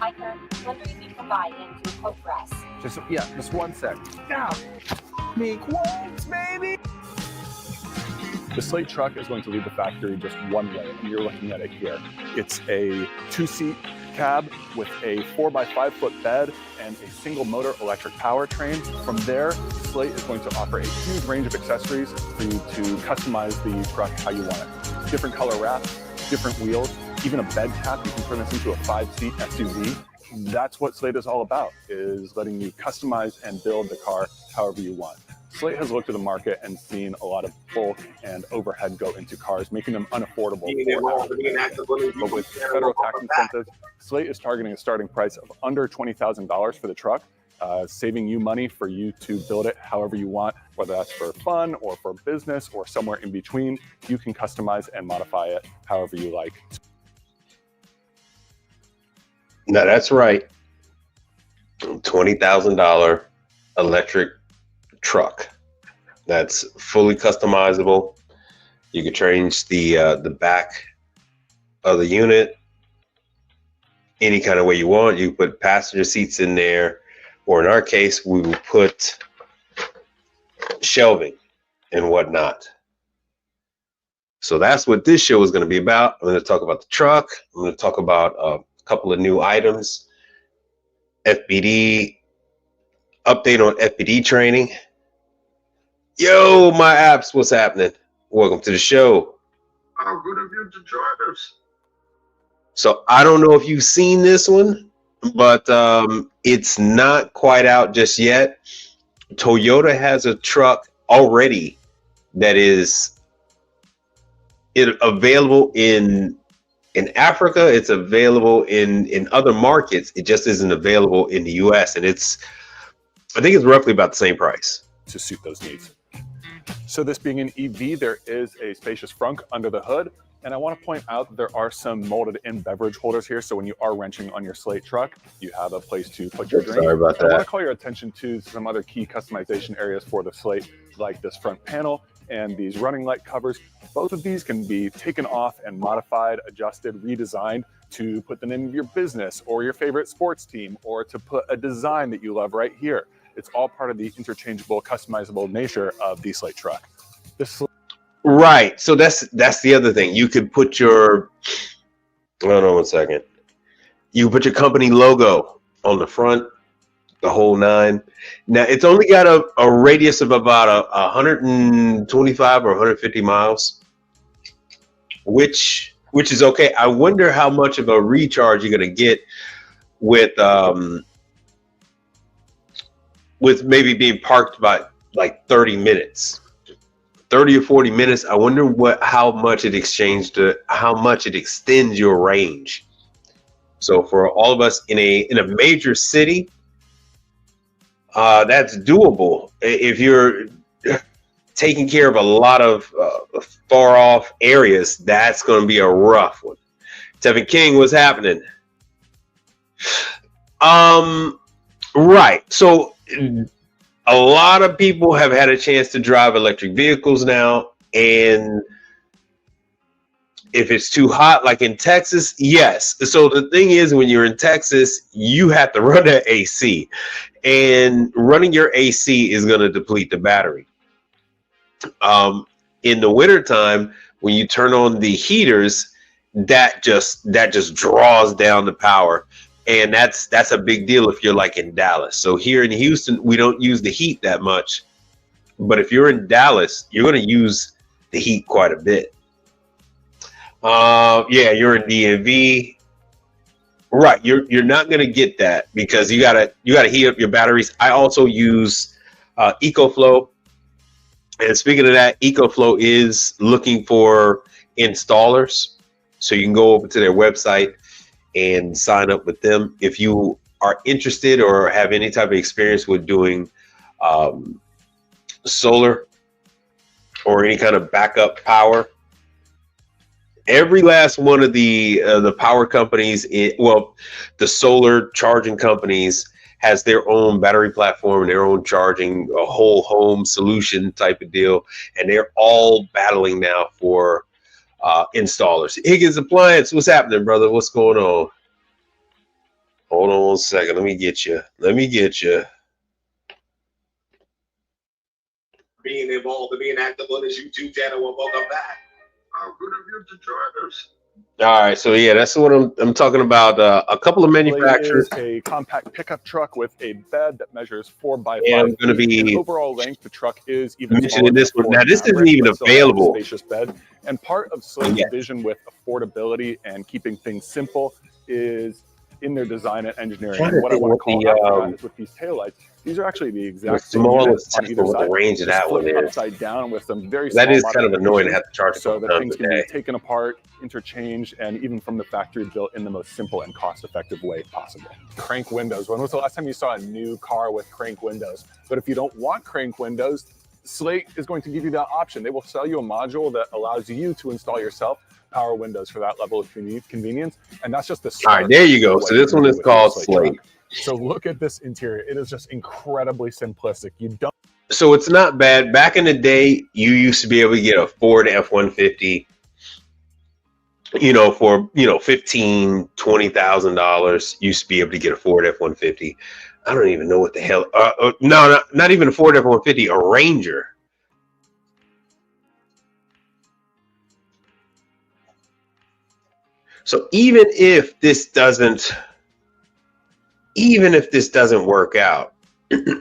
Hiker, wondering if you can buy into Progress. Just 1 sec. Yeah. Me quotes, baby. The Slate truck is going to leave the factory just one way, and you're looking at it here. It's a 2-seat cab with a 4x5 foot bed and a single motor electric powertrain. From there, Slate is going to offer a huge range of accessories for you to customize the truck how you want it. Different color wraps, different wheels, even a bed cap. You can turn this into a 5-seat SUV. That's what Slate is all about, is letting you customize and build the car however you want. Slate has looked at the market and seen a lot of bulk and overhead go into cars, making them unaffordable. But with federal tax incentives, Slate is targeting a starting price of under $20,000 for the truck, saving you money for you to build it however you want, whether that's for fun or for business or somewhere in between. You can customize and modify it however you like. No, that's right. $20,000 electric truck that's fully customizable. You can change the back of the unit any kind of way you want. You put passenger seats in there, or in our case, we will put shelving and whatnot. So that's what this show is going to be about. I'm going to talk about the truck. I'm going to talk about a couple of new items, FPD, update on FPD training. Yo, my apps, what's happening? Welcome to the show. How good of you to join us. So I don't know if you've seen this one, but it's not quite out just yet. Toyota has a truck already that is available in Africa. It's available in other markets. It just isn't available in the US, and I think it's roughly about the same price to suit those needs. So this being an EV, there is a spacious frunk under the hood. And I want to point out that there are some molded in beverage holders here. So when you are wrenching on your Slate truck, you have a place to put your drink. Sorry about that. I want to call your attention to some other key customization areas for the Slate, like this front panel and these running light covers. Both of these can be taken off and modified, adjusted, redesigned to put the name of your business or your favorite sports team, or to put a design that you love right here. It's all part of the interchangeable, customizable nature of the Slate truck. Right. So that's the other thing. You could put your, hold on 1 second. You put your company logo on the front, the whole nine. Now it's only got a radius of about 125 or 150 miles, which is okay. I wonder how much of a recharge you're gonna get with maybe being parked by like 30 minutes. 30 or 40 minutes. I wonder how much it extends your range. So for all of us in a major city, that's doable. If you're taking care of a lot of far off areas, that's going to be a rough one. Tevin King, what's happening? Right. So a lot of people have had a chance to drive electric vehicles now, and if it's too hot, like in Texas, yes. So the thing is, when you're in Texas, you have to run an AC, and running your AC is going to deplete the battery. In the wintertime, when you turn on the heaters, that just draws down the power. And that's a big deal if you're like in Dallas. So here in Houston, we don't use the heat that much. But if you're in Dallas, you're going to use the heat quite a bit. Yeah, you're in DMV. Right. You're not going to get that because you gotta heat up your batteries. I also use EcoFlow. And speaking of that, EcoFlow is looking for installers. So you can go over to their website and sign up with them if you are interested or have any type of experience with doing solar or any kind of backup power. Every last one of the power companies, the solar charging companies, has their own battery platform, their own charging, a whole home solution type of deal, and they're all battling now for installers. Higgins Appliance, what's happening, brother? What's going on? Hold on 1 second. Let me get you. Being involved and being active on this YouTube channel. Welcome back. How good of you to join us. All right, so yeah, that's what I'm talking about. A couple of manufacturers. Is a compact pickup truck with a bed that measures 4 by 5 Yeah, I'm gonna feet. be in overall length. The truck is even mentioning smaller this than one. a Now, Ford this isn't Maverick, even but still has a available. spacious bed. And part of Slate's Yeah. vision with affordability and keeping things simple is in their design and engineering. Trying And to what I think want to what call the, out for that is with these taillights. These are actually the The exact same unit smallest on Tesla, either what the side, range of just that one flipped is. upside down with some very That small is kind of annoying to have to charge a so couple that times things a can be day. taken apart, interchanged, and even from the factory built in the most simple and cost-effective way possible. Crank windows. When was the last time you saw a new car with crank windows? But if you don't want crank windows, Slate is going to give you that option. They will sell you a module that allows you to install yourself power windows for that level of convenience, and that's just the All start. right, there you go. of what So you this can one do is with your called Slate Slate. truck. So look at this interior. It is just incredibly simplistic. You don't So it's not bad. Back in the day, you used to be able to get a Ford F-150, for $15,000, $20,000. Used to be able to get a Ford F-150. I don't even know what the hell. No, not even a Ford F-150, a Ranger. So even if this doesn't work out, let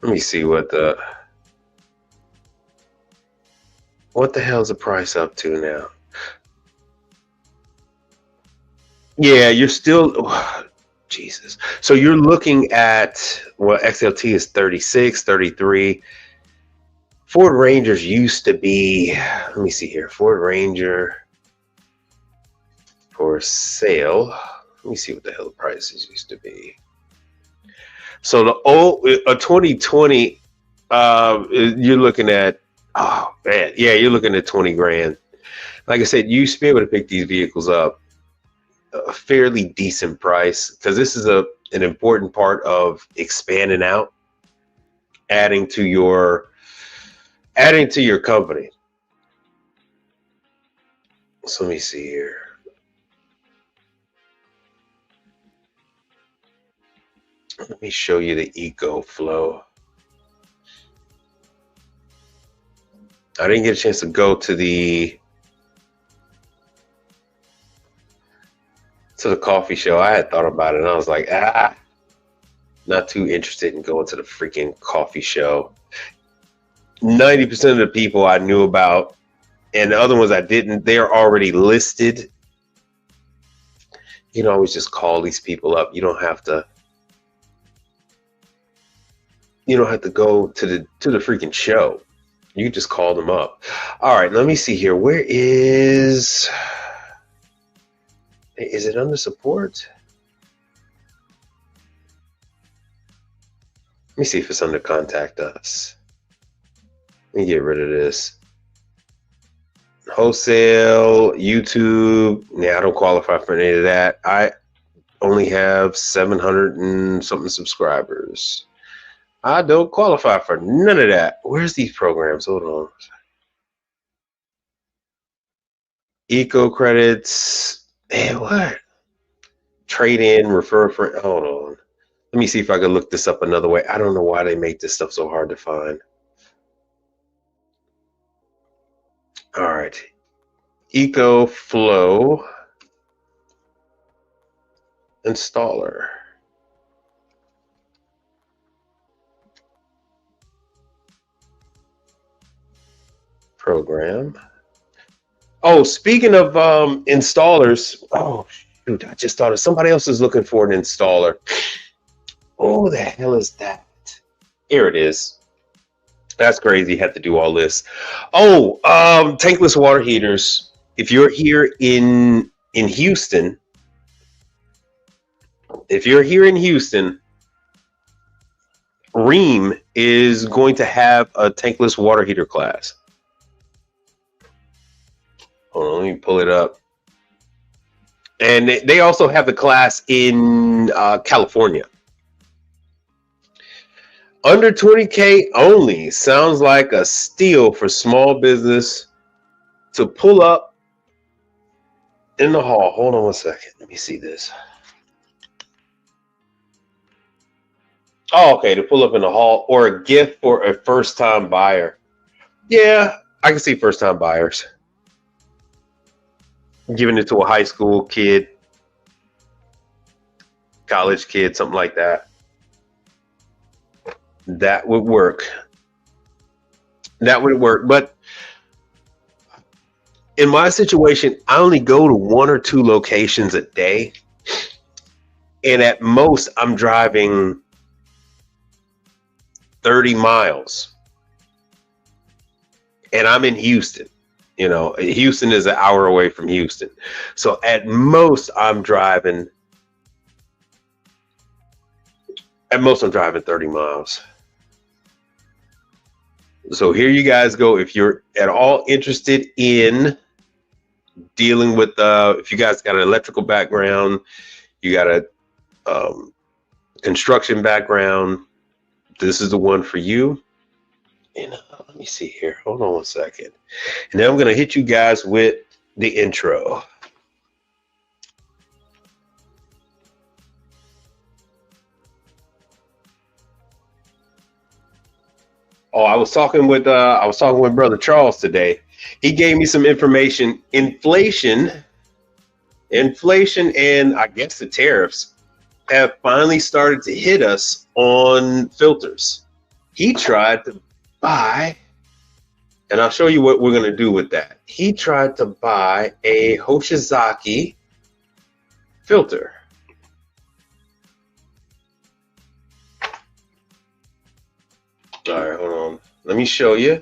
me see what the hell's the price up to now? Yeah, you're still, Jesus. So you're looking at, XLT is 36, 33. Ford Rangers used to be, let me see here, Ford Ranger for sale. Let me see what the hell the prices used to be. So a 2020, you're looking at, oh man, yeah, you're looking at 20 grand. Like I said, you used to be able to pick these vehicles up a fairly decent price, because this is an important part of expanding out, adding to your company. So let me see here. Let me show you the EcoFlow. I didn't get a chance to go to the coffee show. I had thought about it, and I was like, not too interested in going to the freaking coffee show. 90% of the people I knew about, and the other ones I didn't, they are already listed. You can always just call these people up. You don't have to go to the freaking show. You can just call them up. All right, let me see here. Where is it under support? Let me see if it's under contact us. Let me get rid of this. Wholesale, YouTube. Yeah, I don't qualify for any of that. I only have 700 and something subscribers. I don't qualify for none of that. Where's these programs? Hold on. Eco credits. Hey, what? Trade in, refer for. Hold on. Let me see if I can look this up another way. I don't know why they make this stuff so hard to find. All right. EcoFlow installer. Program. Oh, speaking of installers. Oh, shoot. I just thought of somebody else is looking for an installer. Oh, the hell is that? Here it is. That's crazy. Had to do all this. Oh, tankless water heaters. If you're here in Houston, Rheem is going to have a tankless water heater class. Hold on, let me pull it up. And they also have the class in California. Under 20K only. Sounds like a steal for small business to pull up in the hall. Hold on one second. Let me see this. Oh, okay. To pull up in the hall or a gift for a first-time buyer. Yeah, I can see first-time buyers. Giving it to a high school kid, college kid, something like that. That would work. That would work. But in my situation, I only go to 1 or 2 locations a day. And at most, I'm driving 30 miles. And I'm in Houston. You know, Houston is an hour away from Houston. So at most, I'm driving 30 miles. So here you guys go. If you're at all interested in dealing with, if you guys got an electrical background, you got a construction background, this is the one for you. And let me see here. Hold on one second. And then I'm going to hit you guys with the intro. Oh, I was talking with Brother Charles today. He gave me some information. Inflation, and I guess the tariffs have finally started to hit us on filters. He tried to buy, and I'll show you what we're going to do with that. He tried to buy a Hoshizaki filter. All right, hold on. Let me show you.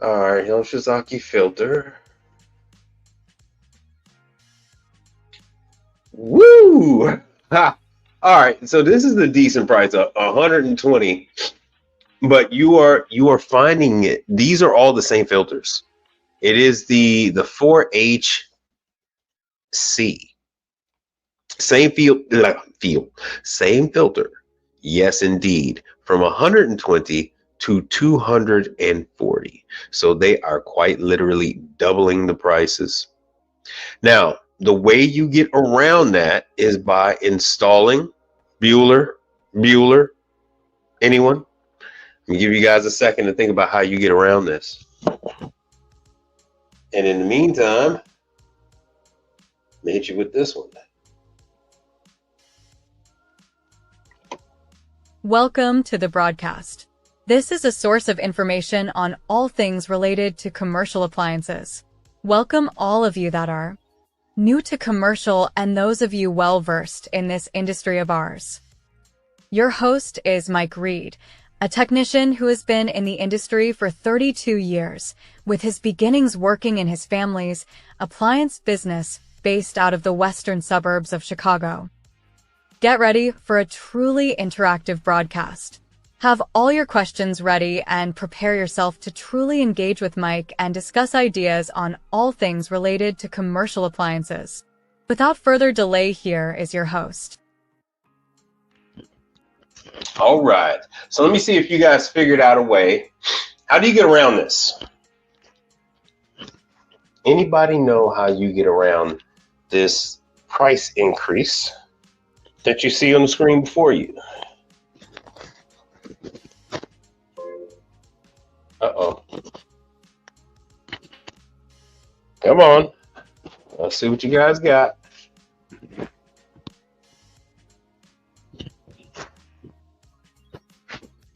All right, Hoshizaki filter. Woo! Ha! All right, so this is the decent price of 120, but you are finding it. These are all the same filters. It is the 4HC. Same same filter. Yes, indeed. From 120 to 240. So they are quite literally doubling the prices. Now, the way you get around that is by installing Bueller. Anyone? Let me give you guys a second to think about how you get around this. And in the meantime, let me hit you with this one. Welcome to the broadcast. This is a source of information on all things related to commercial appliances. Welcome all of you that are new to commercial and those of you well-versed in this industry of ours. Your host is Mike Reed, a technician who has been in the industry for 32 years, with his beginnings working in his family's appliance business based out of the western suburbs of Chicago. Get ready for a truly interactive broadcast. Have all your questions ready and prepare yourself to truly engage with Mike and discuss ideas on all things related to commercial appliances. Without further delay, here is your host. All right. So let me see if you guys figured out a way. How do you get around this? Anybody know how you get around this price increase that you see on the screen before you? Uh-oh. Come on. Let's see what you guys got.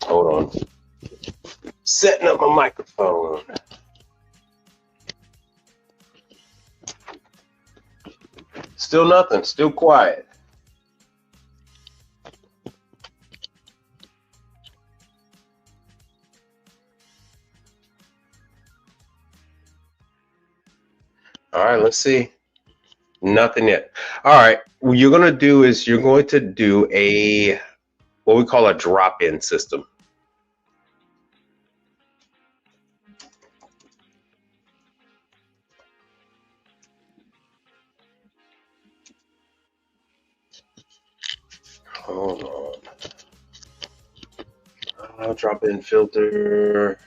Hold on. Setting up my microphone. Still nothing. Still quiet. All right, let's see. Nothing yet. All right, what you're going to do is you're going to do what we call a drop-in system. Hold on. Drop-in filter.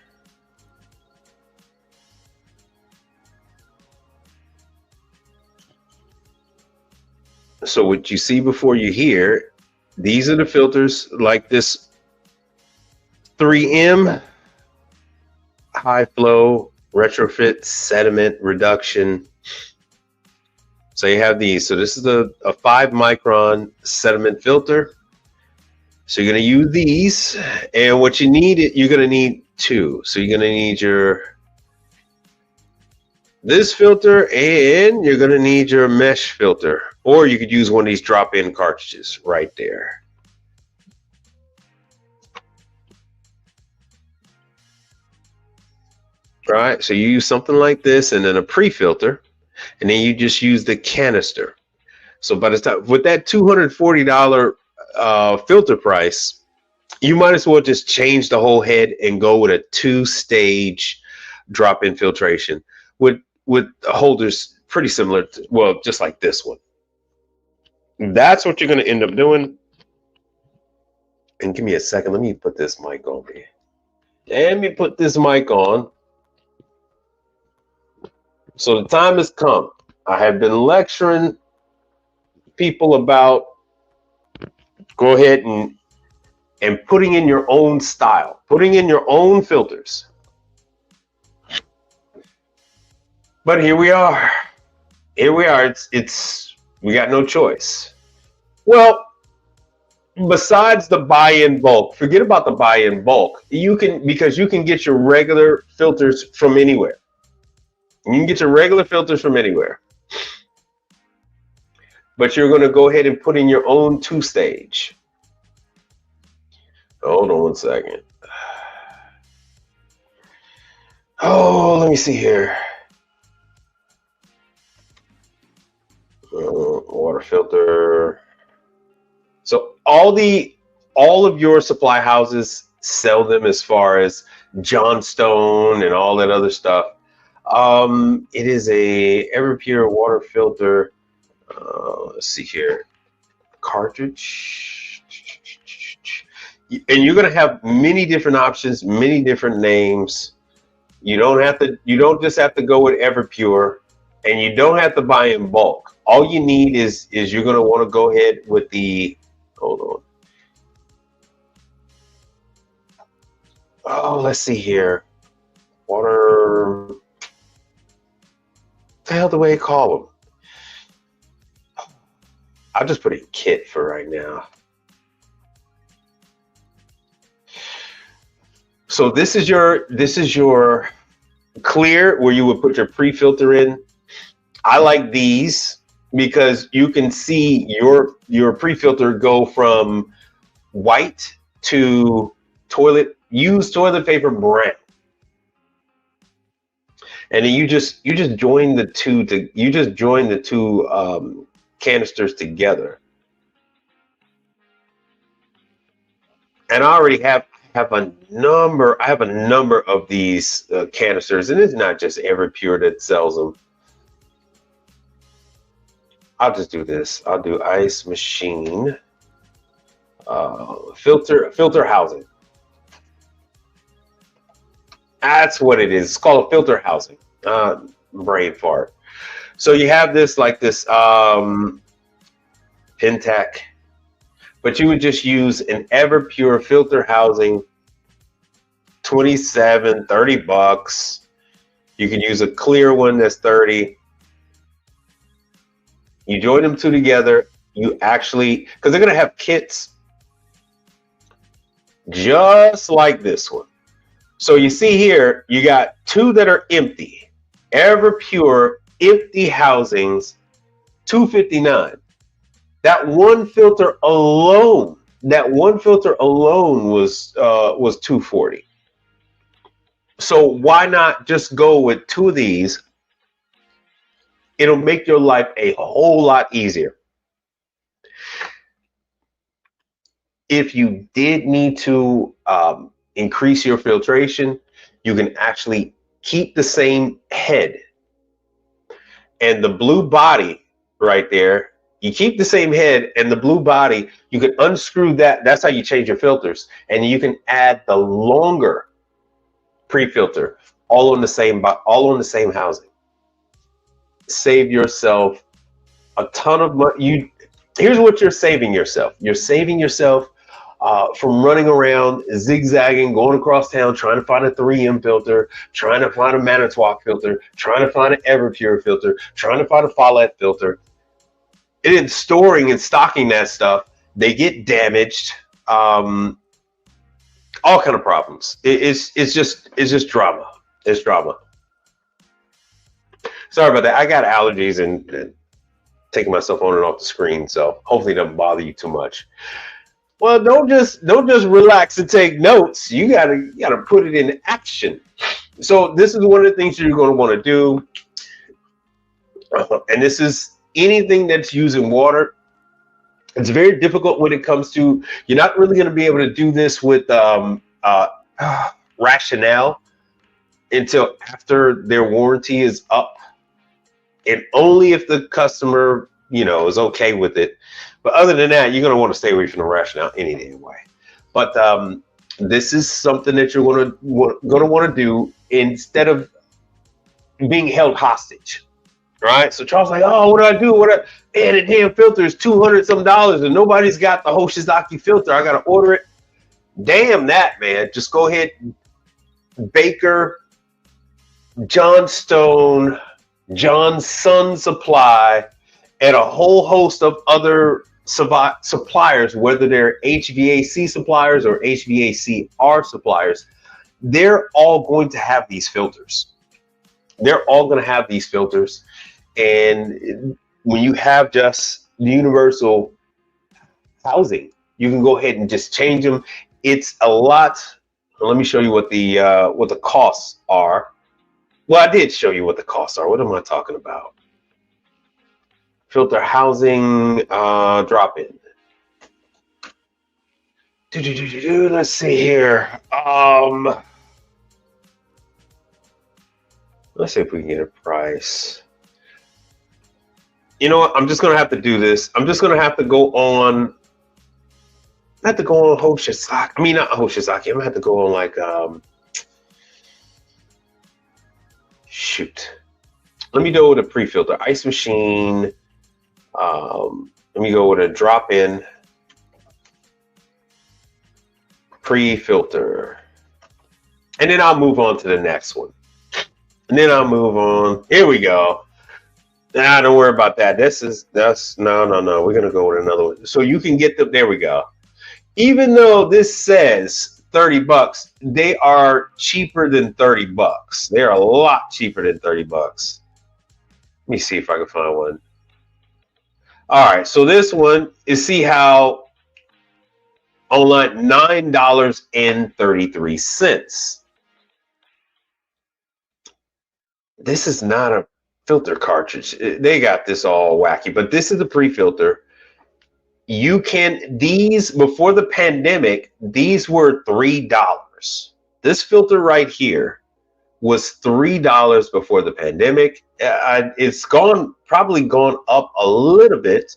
So what you see before you hear, these are the filters like this 3M high flow retrofit sediment reduction. So you have these. So this is a 5 micron sediment filter. So you're going to use these, and what you need, you're going to need 2. So you're going to need this filter, and you're going to need your mesh filter, or you could use one of these drop-in cartridges right there. All right, so you use something like this, and then a pre-filter, and then you just use the canister. So by the time, with that $240 filter price, you might as well just change the whole head and go with a 2-stage drop-in filtration with holders pretty similar to, well, just like this one. That's what you're going to end up doing. And give me a second. Let me put this mic on here. Let me put this mic on. So the time has come. I have been lecturing people about go ahead and putting in your own style, putting in your own filters. But here we are. Here we are. We got no choice. Well, besides the buy-in bulk, forget about the buy-in bulk. Because you can get your regular filters from anywhere. You can get your regular filters from anywhere. But you're going to go ahead and put in your own 2-stage. Hold on one second. Oh, let me see here. Water filter. So all of your supply houses sell them as far as Johnstone and all that other stuff. It is a Everpure water filter. Let's see here, cartridge, and you're going to have many different options, many different names. You don't just have to go with Everpure, and you don't have to buy in bulk. All you need is you're going to want to go ahead with the, hold on. Oh, let's see here. Water, what the hell do we call them? I'll just put a kit for right now. So this is your clear where you would put your pre-filter in. I like these because you can see your pre-filter go from white to used toilet paper brown. And then you just join the two canisters together. And I already have a number of these canisters, and it's not just Everpure that sells them. I'll just do this. I'll do ice machine filter housing. That's what it is. It's called a filter housing. Brain fart. So you have this like this Pentac, but you would just use an Everpure filter housing, $27, $30. You can use a clear one that's 30. You join them two together. You actually, because they're going to have kits just like this one. So you see here, you got two that are empty. Everpure empty housings, $259. That one filter alone was $240. So why not just go with two of these? It'll make your life a whole lot easier. If you did need to increase your filtration, you can actually keep the same head. And the blue body right there You keep the same head and the blue body. You can unscrew that. That's how you change your filters, and you can add the longer pre-filter all on the same housing. Save yourself a ton of money. Here's what you're saving yourself. You're saving yourself from running around, zigzagging, going across town, trying to find a 3M filter, trying to find a Manitowoc filter, trying to find an Everpure filter, trying to find a Follett filter. And in storing and stocking that stuff, they get damaged. All kind of problems. It's just drama. It's drama. Sorry about that. I got allergies and taking myself on and off the screen, so hopefully it doesn't bother you too much. Well, don't just relax and take notes. You gotta put it in action. So this is one of the things you're going to want to do, and this is anything that's using water. It's very difficult when it comes to. You're not really going to be able to do this with Rationale until after their warranty is up, and only if the customer is okay with it. But other than that, you're going to want to stay away from the Rationale any damn way. But this is something that you're going to want to do instead of being held hostage, right? So Charles like, oh, what do I do? Man, the damn filter is $200 some and nobody's got the Hoshizaki filter. I got to order it. Damn that, man. Just go ahead. Baker, John Stone, John Sun Supply, and a whole host of other suppliers, whether they're HVAC suppliers or HVACR suppliers, they're all going to have these filters. They're all going to have these filters. And when you have just universal housing, you can go ahead and just change them. It's a lot. Let me show you what the costs are. Well, I did show you what the costs are. What am I talking about? Filter housing drop-in. Let's see here. Let's see if we can get a price. You know what? I'm just gonna have to do this. I'm just gonna have to go on. I have to go on Hoshizaki. I mean, not Hoshizaki. I'm gonna have to go on like shoot. Let me go with a pre-filter ice machine. Let me go with a drop-in pre-filter, and then I'll move on to the next one. And then I'll move on. Here we go. Nah, don't worry about that. No. We're gonna go with another one. So you can get them. There we go. Even though this says $30, they are cheaper than $30. They're a lot cheaper than $30. Let me see if I can find one. All right, so this one is, see how online, $9.33. This is not a filter cartridge. They got this all wacky, but this is a pre-filter. You can, these, before the pandemic, these were $3. This filter right here was $3 before the pandemic. It's probably gone up a little bit.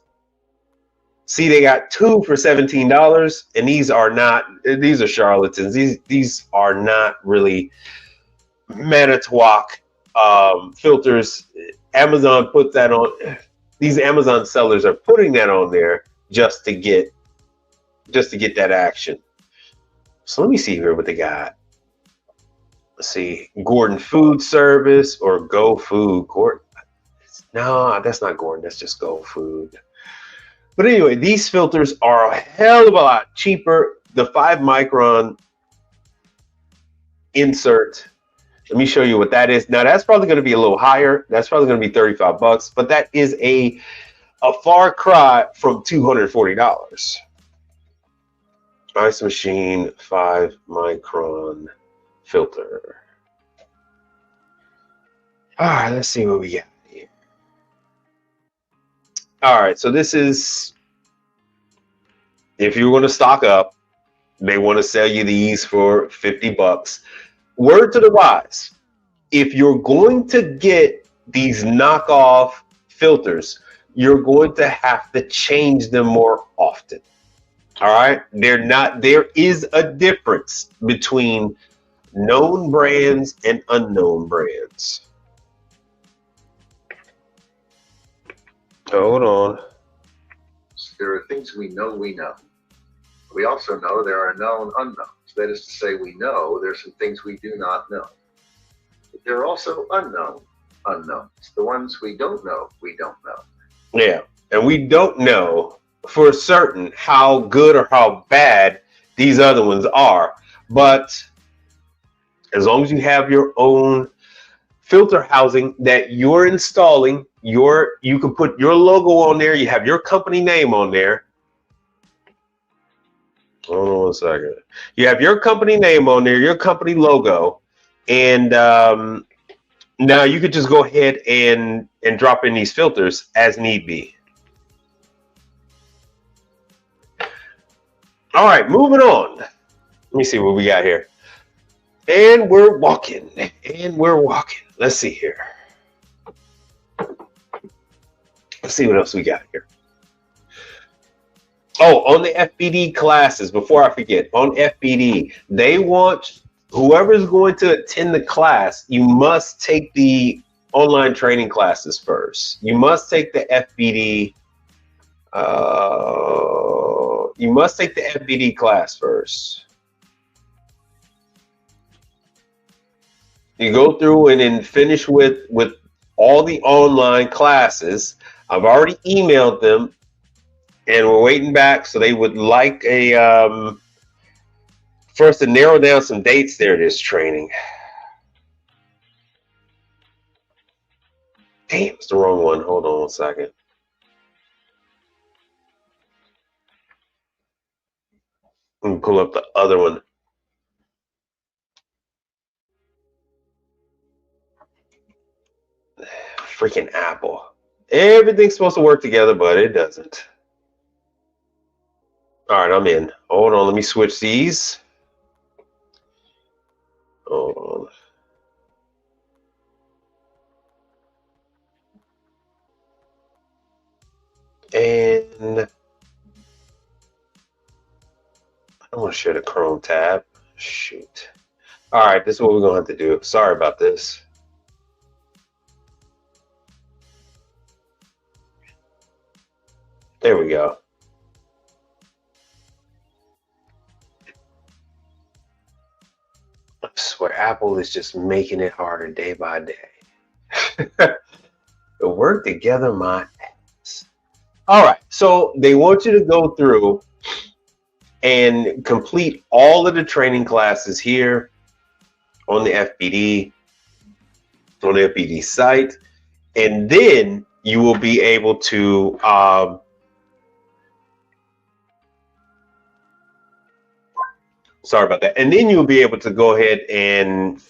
See, they got two for $17, and these are charlatans. These are not really Manitowoc filters. Amazon put that on. These Amazon sellers are putting that on there just to get that action. So let me see here what they got. Let's see, Gordon Food Service or Go Food. No, that's not Gordon. That's just Go Food. But anyway, these filters are a hell of a lot cheaper. The 5-micron insert. Let me show you what that is. Now that's probably going to be a little higher. That's probably going to be $35, but that is a far cry from $240. Ice machine 5-micron filter. All right, let's see what we got here. All right, so this is, if you're going to stock up, they want to sell you these for $50. Word to the wise, if you're going to get these knockoff filters, you're going to have to change them more often. All right. There is a difference between known brands and unknown brands. Hold on. There are things we know. We also know there are known unknowns. That is to say, we know there's some things we do not know. But there are also unknown unknowns. The ones we don't know, we don't know. Yeah. And we don't know for certain how good or how bad these other ones are. But as long as you have your own filter housing that you're installing, you can put your logo on there, you have your company name on there. Hold on 1 second. You have your company name on there, your company logo, and now you could just go ahead and drop in these filters as need be. All right, moving on. Let me see what we got here. And we're walking. Let's see here. Let's see what else we got here. Oh, on the FBD classes, before I forget, on FBD, they want whoever's going to attend the class, you must take the online training classes first. You must take the FBD. You must take the FBD class first. You go through and then finish with all the online classes. I've already emailed them, and we're waiting back. So they would like a for us to narrow down some dates there. This training. Damn, it's the wrong one. Hold on 1 second. Let me pull up the other one. Freaking Apple. Everything's supposed to work together, but it doesn't. All right, I'm in. Hold on, let me switch these. Hold on. And I want to share the Chrome tab. Shoot. All right, this is what we're going to have to do. Sorry about this. There we go. I swear, Apple is just making it harder day by day. To work together, my ass. All right, so they want you to go through and complete all of the training classes here on the FBD site, and then you will be able to sorry about that. And then you'll be able to go ahead and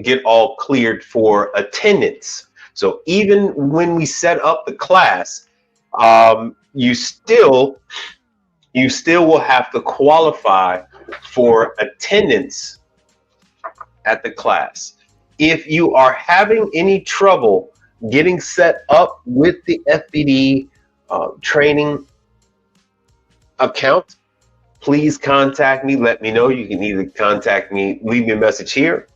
get all cleared for attendance. So even when we set up the class, you still will have to qualify for attendance at the class. If you are having any trouble getting set up with the FBD training account, please contact me. Let me know. You can either contact me, leave me a message here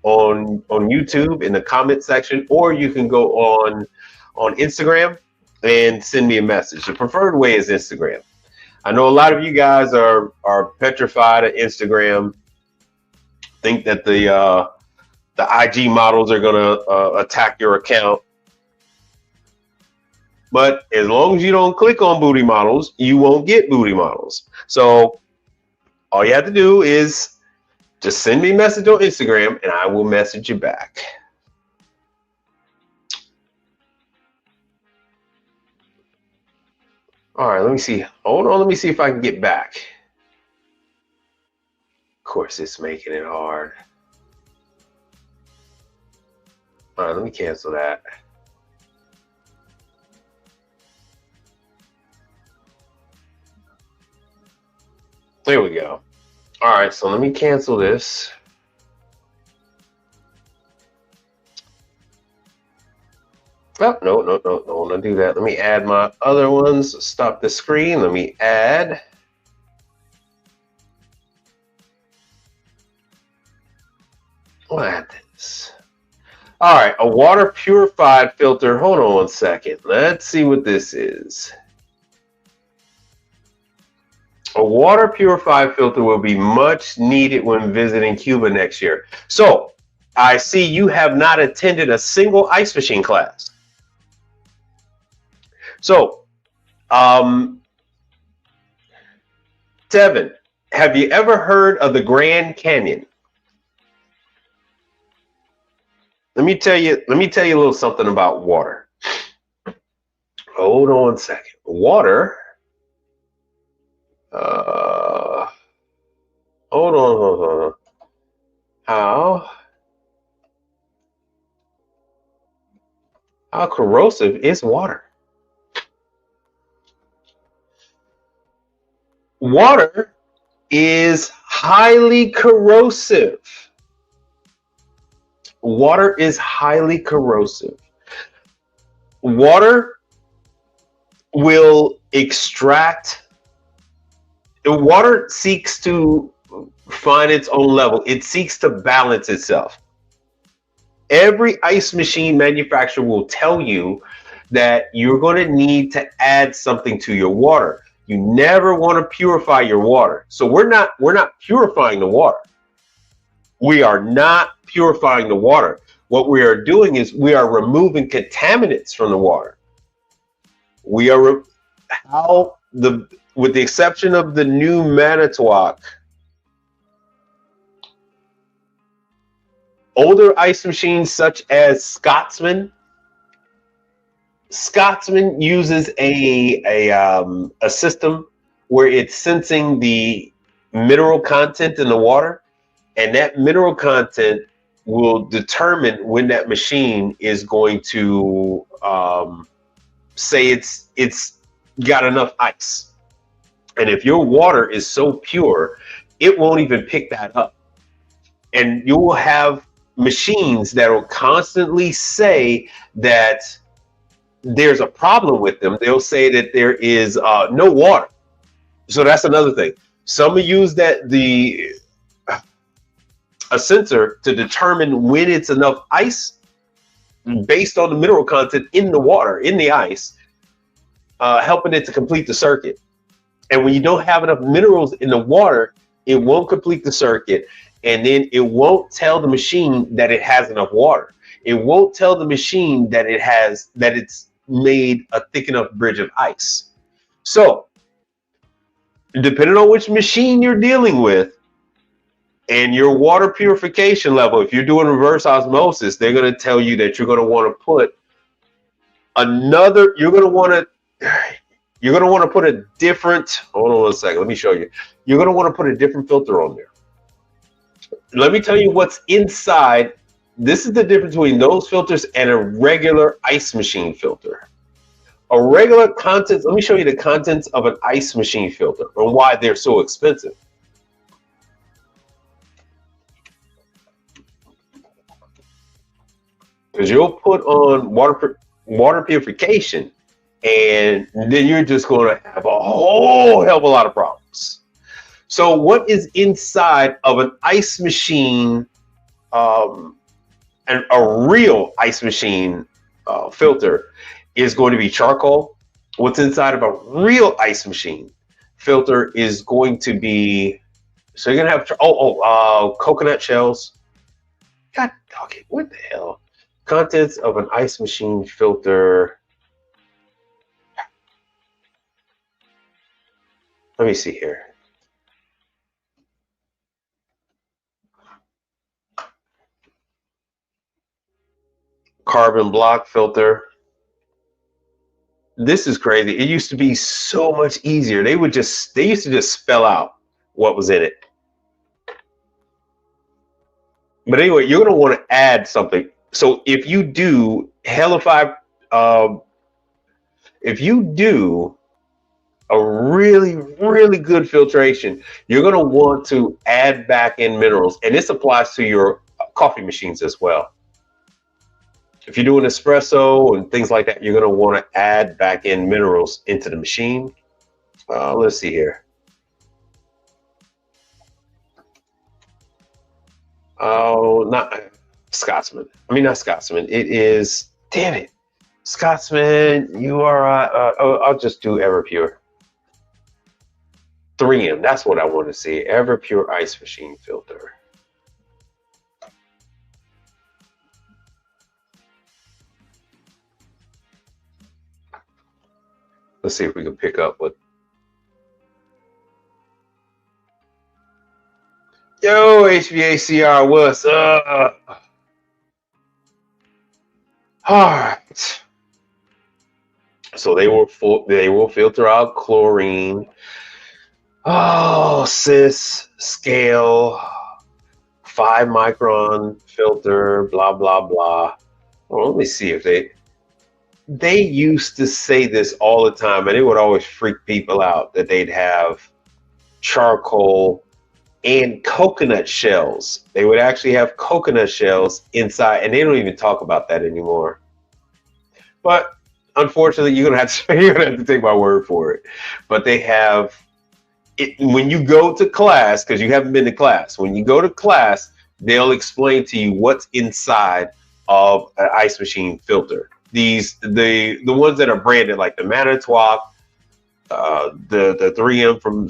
on YouTube in the comment section, or you can go on Instagram and send me a message. The preferred way is Instagram. I know a lot of you guys are petrified of Instagram, think that the IG models are gonna attack your account. But as long as you don't click on booty models, you won't get booty models. So all you have to do is just send me a message on Instagram and I will message you back. All right, let me see. Hold on, let me see if I can get back. Of course, it's making it hard. All right, let me cancel that. There we go. All right, so let me cancel this. Oh, no, don't want to do that. Let me add my other ones. Stop the screen. Let me add. I'll add this. All right, a water purified filter. Hold on 1 second. Let's see what this is. A water purified filter will be much needed when visiting Cuba next year. So I see you have not attended a single ice machine class. So, Tevin, have you ever heard of the Grand Canyon? Let me tell you a little something about water. Hold on 1 second. Water. Hold on. How corrosive is water? Water is highly corrosive. Water is highly corrosive. Water will extract. Water seeks to find its own level. It seeks to balance itself. Every ice machine manufacturer will tell you that you're going to need to add something to your water. You never want to purify your water. So we're not purifying the water. We are not purifying the water. What we are doing is we are removing contaminants from the water. We are with the exception of the new Manitowoc, older ice machines such as Scotsman uses a system where it's sensing the mineral content in the water, and that mineral content will determine when that machine is going to say it's got enough ice. And if your water is so pure, it won't even pick that up. And you will have machines that will constantly say that there's a problem with them. They'll say that there is no water. So that's another thing. Some will use a sensor to determine when it's enough ice based on the mineral content in the water, in the ice, helping it to complete the circuit. And when you don't have enough minerals in the water, it won't complete the circuit. And then it won't tell the machine that it has enough water. It won't tell the machine that it's made a thick enough bridge of ice. So, depending on which machine you're dealing with and your water purification level, if you're doing reverse osmosis, they're going to tell you that you're going to want to put put a different, hold on 1 second, let me show you. You're going to want to put a different filter on there. Let me tell you what's inside. This is the difference between those filters and a regular ice machine filter. A regular contents, let me show you the contents of an ice machine filter and why they're so expensive. Because you'll put on water purification, and then you're just going to have a whole hell of a lot of problems. So what is inside of an ice machine, and a real ice machine filter is going to be charcoal. What's inside of a real ice machine filter is going to be, so you're going to have, coconut shells. God dog it, what the hell? Contents of an ice machine filter. Let me see here. Carbon block filter. This is crazy. It used to be so much easier. They used to just spell out what was in it. But anyway, you're going to want to add something. So if you do if you do a really, really good filtration, you're going to want to add back in minerals. And this applies to your coffee machines as well. If you're doing espresso and things like that, you're going to want to add back in minerals into the machine. Let's see here. Oh, not Scotsman. I mean, not Scotsman. It is, damn it. Scotsman, you are, I'll just do Everpure. 3M, that's what I want to see. Everpure ice machine filter. Let's see if we can pick up what. Yo, HVACR, what's up? All right. So they will filter out chlorine. Oh, cis scale, 5 micron filter, blah blah blah. Well, let me see if they used to say this all the time, and it would always freak people out that they'd have charcoal and coconut shells. They would actually have coconut shells inside, and they don't even talk about that anymore. But unfortunately, you're gonna have to take my word for it. But they have it when you go to class, because you haven't been to class. When you go to class, they'll explain to you what's inside of an ice machine filter. The ones that are branded, like the Manitowoc, the 3M from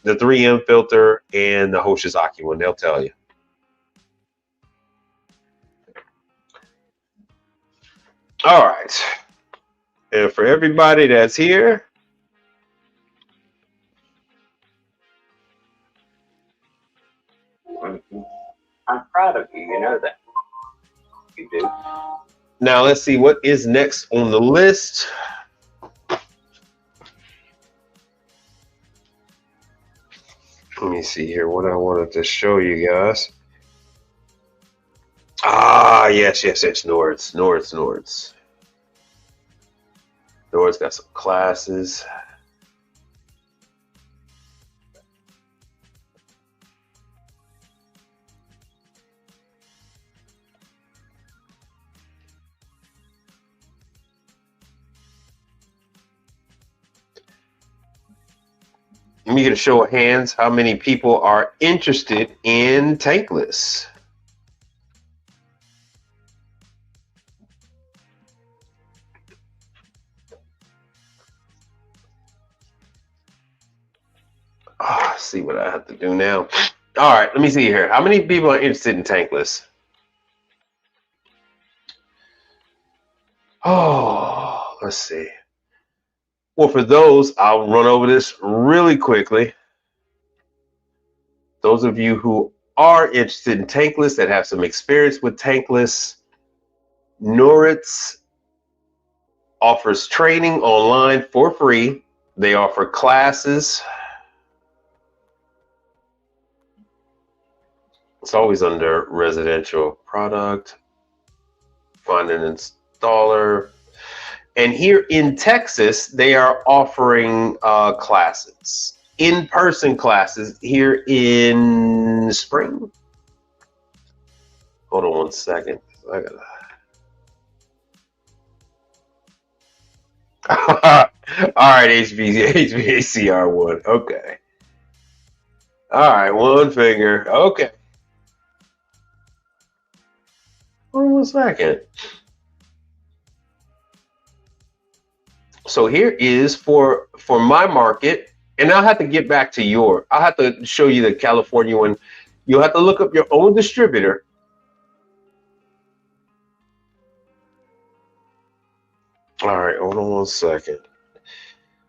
the 3M filter, and the Hoshizaki one, they'll tell you. All right, and for everybody that's here, I'm proud of you. You know that. You do. now let's see what is next on the list. Let me see here what I wanted to show you guys. Ah, yes, Nords. Nord's got some classes. Let me get a show of hands. How many people are interested in tankless? See what I have to do now. All right, let me see here. How many people are interested in tankless? Oh, let's see. Well, for those, I'll run over this really quickly. Those of you who are interested in tankless, that have some experience with tankless, Noritz offers training online for free. They offer classes. It's always under residential product. Find an installer. And here in Texas, they are offering classes, in-person classes here in spring. Hold on one second. I gotta... All right, HVACR1. Okay. All right, one finger. Okay. Hold on one second. So here is for my market, and I'll have to get back to I'll have to show you the California one. You'll have to look up your own distributor. All right, hold on one second.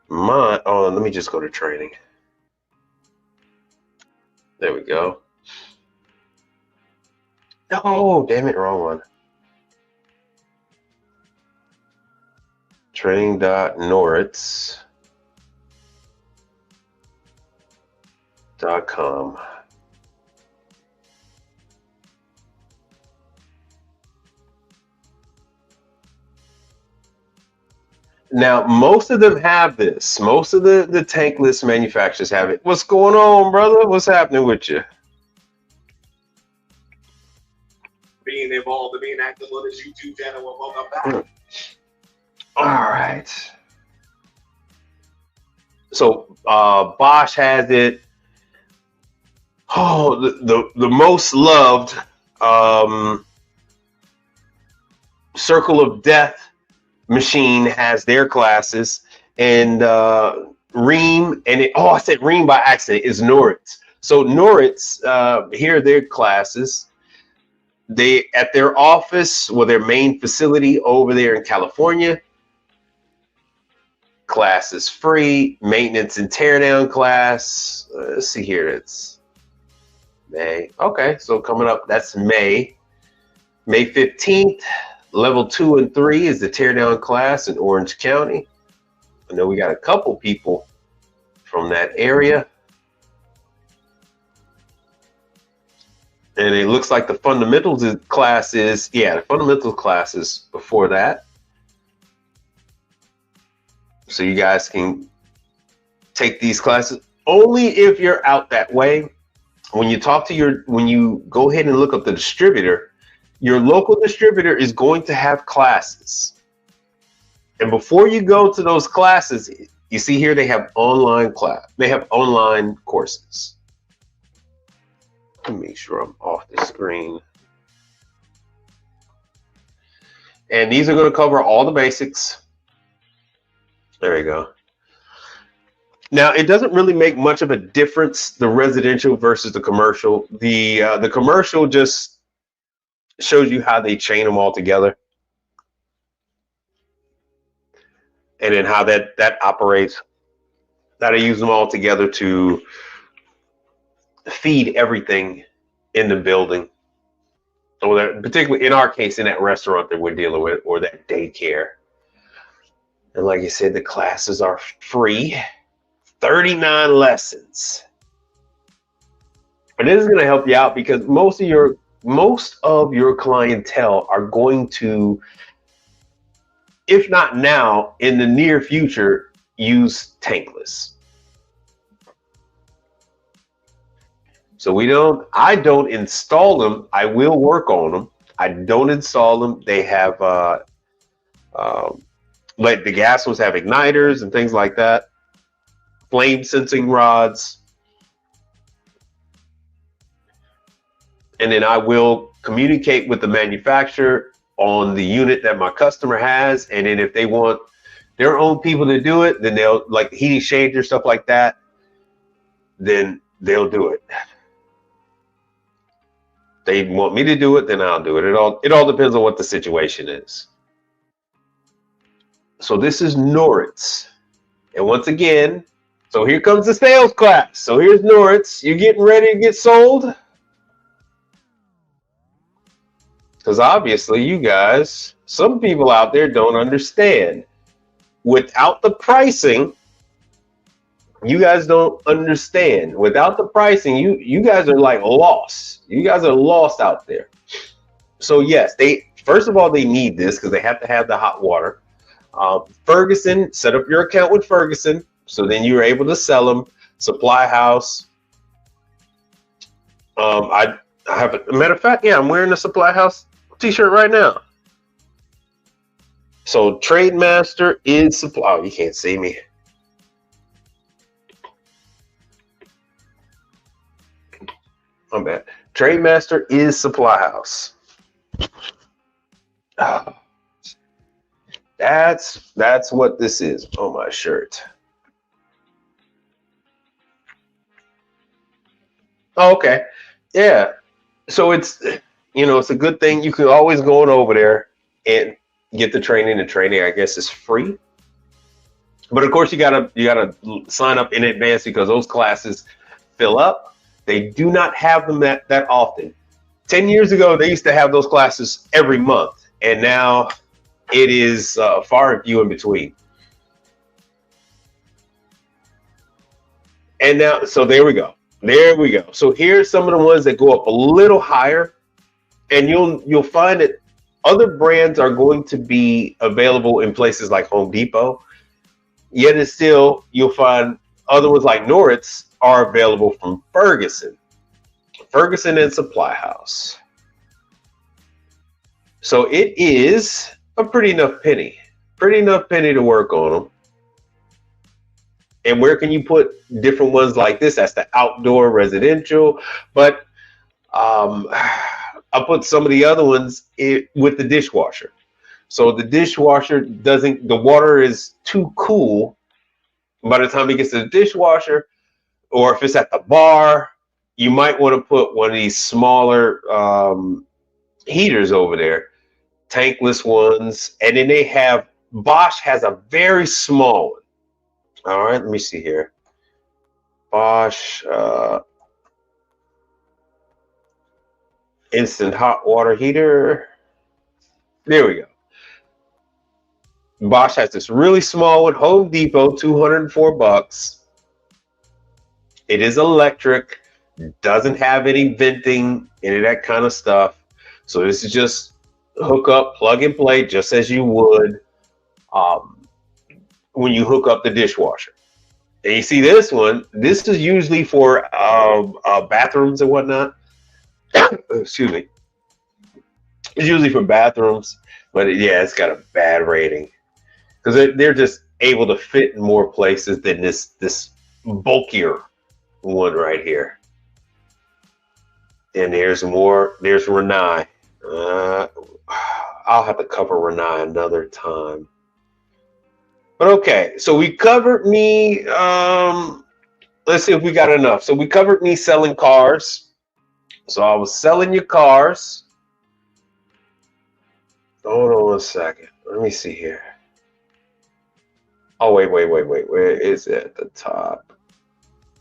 Let me just go to training. There we go. Oh, damn it, wrong one. Training.noritz.com. Now, most of them have this. Most of the tankless manufacturers have it. What's going on, brother? What's happening with you? Being being involved and being active on this YouTube channel. Welcome back. All right. So Bosch has it. Oh, the most loved Circle of Death machine has their classes, and Rheem, and I said Rheem by accident, is Noritz. So Noritz, here are their classes. They at their office, well, their main facility over there in California. Class is free. Maintenance and teardown class. Let's see here. It's May. Okay, so coming up, that's May 15th. Level 2 and 3 is the teardown class in Orange County. I know we got a couple people from that area. And it looks like the fundamentals class is, the fundamentals class is before that. So you guys can take these classes only if you're out that way. When you go ahead and look up the distributor, your local distributor is going to have classes. And before you go to those classes, you see here they have online courses. Let me make sure I'm off the screen. And these are going to cover all the basics. There you go. Now, it doesn't really make much of a difference, the residential versus the commercial. The commercial just shows you how they chain them all together. And then how that operates. That I use them all together to feed everything in the building. Or particularly in our case, in that restaurant that we're dealing with, or that daycare. And like I said, the classes are free. 39 lessons. And this is going to help you out because most of your clientele are going to, if not now, in the near future, use tankless. So I don't install them. I will work on them. I don't install them. They have, like the gas ones have igniters and things like that. Flame sensing rods. And then I will communicate with the manufacturer on the unit that my customer has. And then if they want their own people to do it, then they'll, like heat exchanger, stuff like that, then they'll do it. They want me to do it, then I'll do it. It all depends on what the situation is. So this is Noritz. And once again, so here comes the sales class. So here's Noritz. You're getting ready to get sold? Because obviously you guys, some people out there don't understand. Without the pricing, you guys don't understand. Without the pricing, you guys are like lost. You guys are lost out there. So yes, first of all, they need this because they have to have the hot water. Ferguson, set up your account with Ferguson. So then you're able to sell them. Supply House. I have a matter of fact, I'm wearing the Supply House t-shirt right now. So Trademaster is Supply. Oh, you can't see me. I'm bad. Trademaster is Supply House. Oh, that's what this is on my shirt. Oh, okay. Yeah. So it's, it's a good thing. You can always go on over there and get the training. The training, I guess, is free. But of course, you gotta sign up in advance because those classes fill up. They do not have them that often. 10 years ago, they used to have those classes every month, and now it is far and few in between. And now, so there we go. There we go. So here's some of the ones that go up a little higher, and you'll find that other brands are going to be available in places like Home Depot. Yet it's still, you'll find other ones like Noritz are available from Ferguson and Supply House. So it is a pretty enough penny to work on them. And where can you put different ones like this? That's the outdoor residential, but I'll put some of the other ones with the dishwasher. So the dishwasher the water is too cool by the time it gets to the dishwasher, or if it's at the bar, you might want to put one of these smaller heaters over there, tankless ones. And then Bosch has a very small one. All right, let me see here. Bosch instant hot water heater. There we go. Bosch has this really small one, Home Depot, $204. It is electric, doesn't have any venting, any of that kind of stuff. So this is just hook up, plug and play, just as you would when you hook up the dishwasher. And you see this one, this is usually for bathrooms and whatnot. Excuse me. It's usually for bathrooms, but yeah, it's got a bad rating because they're just able to fit in more places than this bulkier one right here. And there's Rinnai. I'll have to cover Rinnai another time. But okay, so we covered me. Let's see if we got enough. So we covered me selling cars. So I was selling you cars. Hold on a second. Let me see here. Oh, wait. Where is it at the top?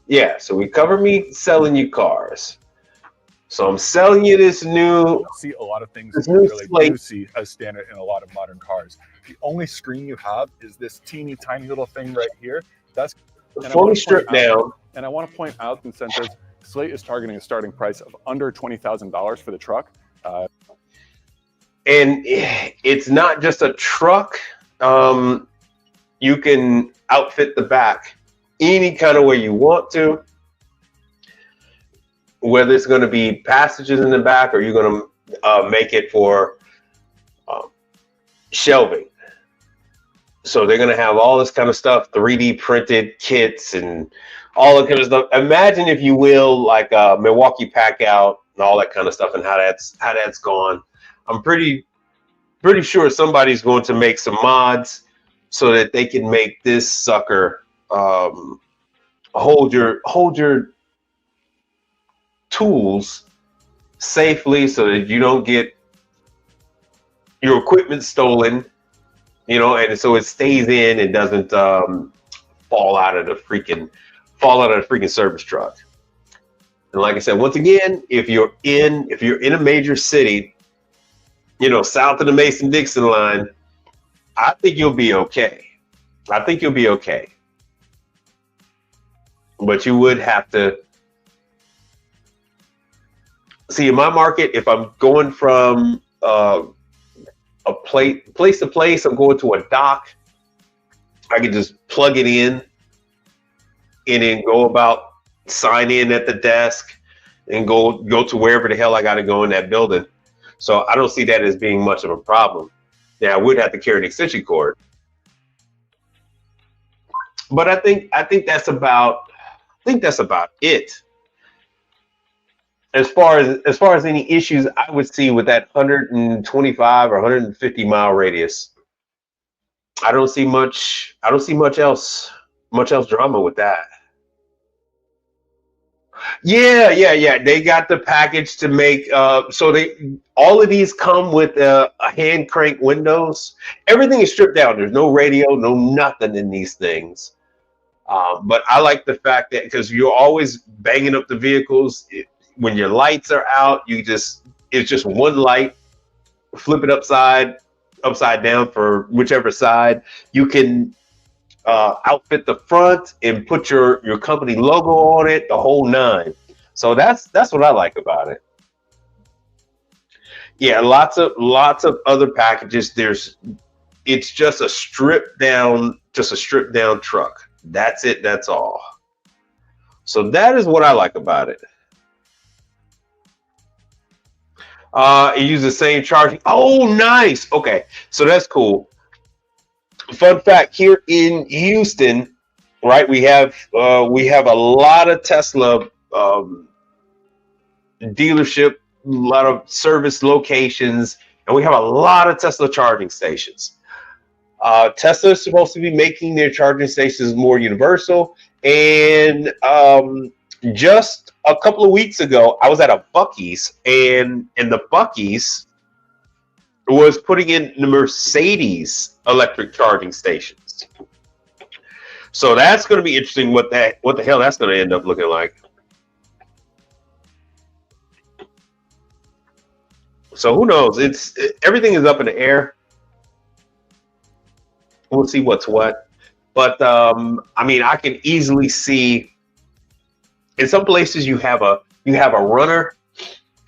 Yeah, so we covered me selling you cars. So I'm selling you this new. See a lot of things that you really do see as standard in a lot of modern cars. The only screen you have is this teeny tiny little thing right here. That's fully stripped down. And I want to point out that since Slate is targeting a starting price of under $20,000 for the truck. And it's not just a truck. You can outfit the back any kind of way you want to. Whether it's going to be passages in the back or you're going to make it for shelving. So they're going to have all this kind of stuff, 3D printed kits and all that kind of stuff. Imagine, if you will, like a Milwaukee Pack Out and all that kind of stuff and how that's gone. I'm pretty sure somebody's going to make some mods so that they can make this sucker hold your tools safely so that you don't get your equipment stolen, and so it stays in and doesn't fall out of the freaking service truck. And like I said, once again, if you're in a major city, south of the Mason-Dixon line, I think you'll be okay. But you would have to see, in my market, if I'm going from a place to place, I'm going to a dock, I can just plug it in and then go about, sign in at the desk and go to wherever the hell I got to go in that building. So I don't see that as being much of a problem. Now I would have to carry an extension cord, but I think that's about it. As far as any issues I would see with that 125 or 150 mile radius, I don't see much else drama with that. Yeah. They got the package to make. So all of these come with a hand crank windows. Everything is stripped down. There's no radio, no nothing in these things. But I like the fact that, because you're always banging up the vehicles. When your lights are out, it's just one light. Flip it upside down for whichever side. You can outfit the front and put your company logo on it, the whole nine. So that's what I like about it. Yeah, lots of other packages. It's just a stripped down truck. That's it. That's all. So that is what I like about it. It uses the same charging. Oh, nice. Okay, so that's cool. Fun fact: here in Houston, right, we have a lot of Tesla dealership, a lot of service locations, and we have a lot of Tesla charging stations. Tesla is supposed to be making their charging stations more universal, and just a couple of weeks ago, I was at a Buc-ee's, and the Buc-ee's was putting in the Mercedes electric charging stations. So that's going to be interesting. What the hell that's going to end up looking like. So who knows? Everything is up in the air. We'll see what's what. But I mean, I can easily see in some places you have a runner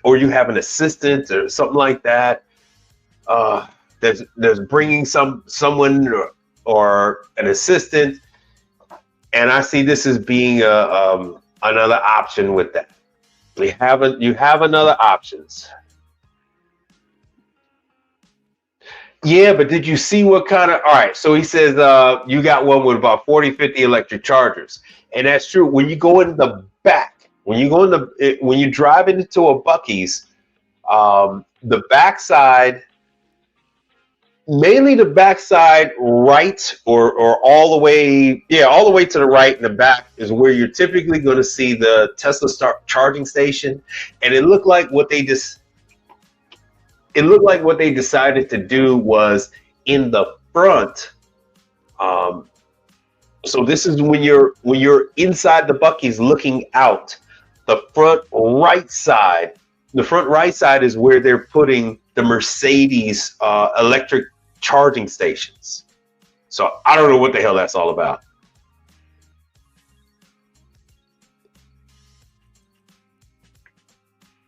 or you have an assistant or something like that. There's bringing someone or an assistant, and I see this as being another option with that. You have another options. Yeah, but did you see what kind of, all right, so he says you got one with about 40, 50 electric chargers. And that's true. When you go in the back, when you drive into a Buc-ee's, the backside, mainly the backside right or all the way to the right in the back is where you're typically going to see the Tesla charging station. And it looked like what they decided to do was in the front. So this is when you're inside the Buc-ee's looking out, the front right side is where they're putting the Mercedes electric charging stations. So I don't know what the hell that's all about.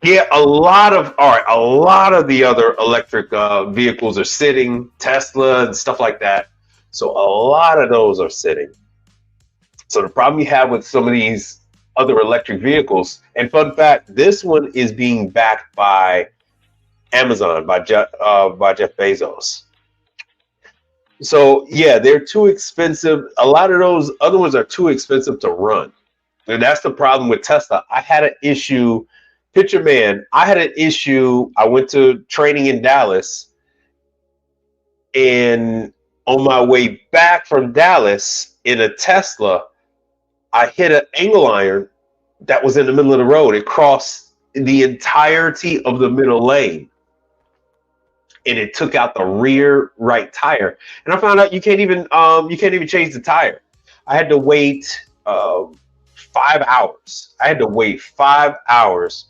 Yeah, a lot of the other electric vehicles are sitting, Tesla and stuff like that. So a lot of those are sitting. So the problem you have with some of these other electric vehicles, and fun fact, this one is being backed by Amazon, by Jeff Bezos. So yeah, they're too expensive. A lot of those other ones are too expensive to run. And that's the problem with Tesla. I had an issue. Picture man, I had an issue. I went to training in Dallas, and on my way back from Dallas in a Tesla, I hit an angle iron that was in the middle of the road. It crossed the entirety of the middle lane, and it took out the rear right tire. And I found out you can't even change the tire. I had to wait 5 hours. I had to wait 5 hours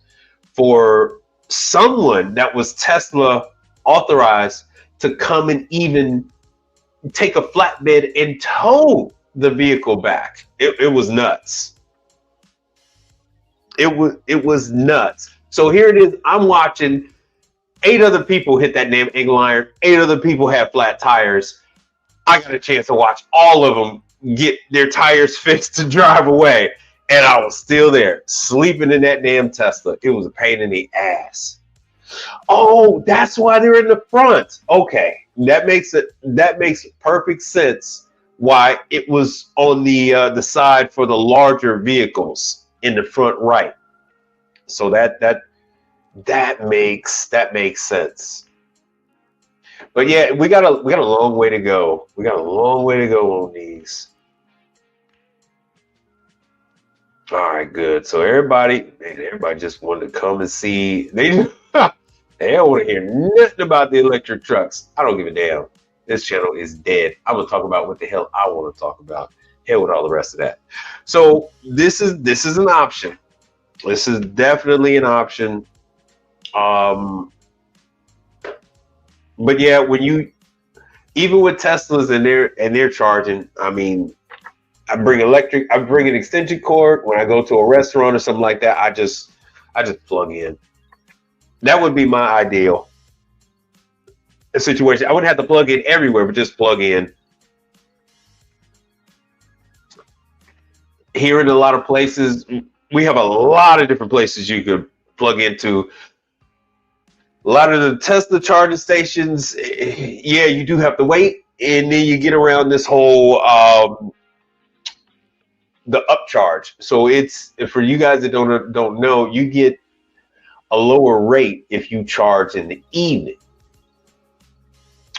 for someone that was Tesla authorized to come and even take a flatbed and tow the vehicle back. It was nuts. It was nuts. So here it is. I'm watching 8 other people hit that damn angle iron. 8 other people have flat tires. I got a chance to watch all of them get their tires fixed to drive away. And I was still there, sleeping in that damn Tesla. It was a pain in the ass. Oh, that's why they're in the front. Okay, that makes perfect sense. Why it was on the side for the larger vehicles in the front right. So that makes sense. But yeah, we got a long way to go. We got a long way to go on these. All right, good. So everybody just wanted to come and see. They don't want to hear nothing about the electric trucks. I don't give a damn. This channel is dead. I'm gonna talk about what the hell I want to talk about. Hell with all the rest of that. So this is an option. This is definitely an option. But yeah, even with Teslas and they're charging, I mean, I bring an extension cord when I go to a restaurant or something like that. I just plug in. That would be my ideal situation. I wouldn't have to plug in everywhere, but just plug in. Here in a lot of places, we have a lot of different places you could plug into. A lot of the Tesla charging stations, yeah, you do have to wait, and then you get around this whole the upcharge. So it's, for you guys that don't know, you get a lower rate if you charge in the evening.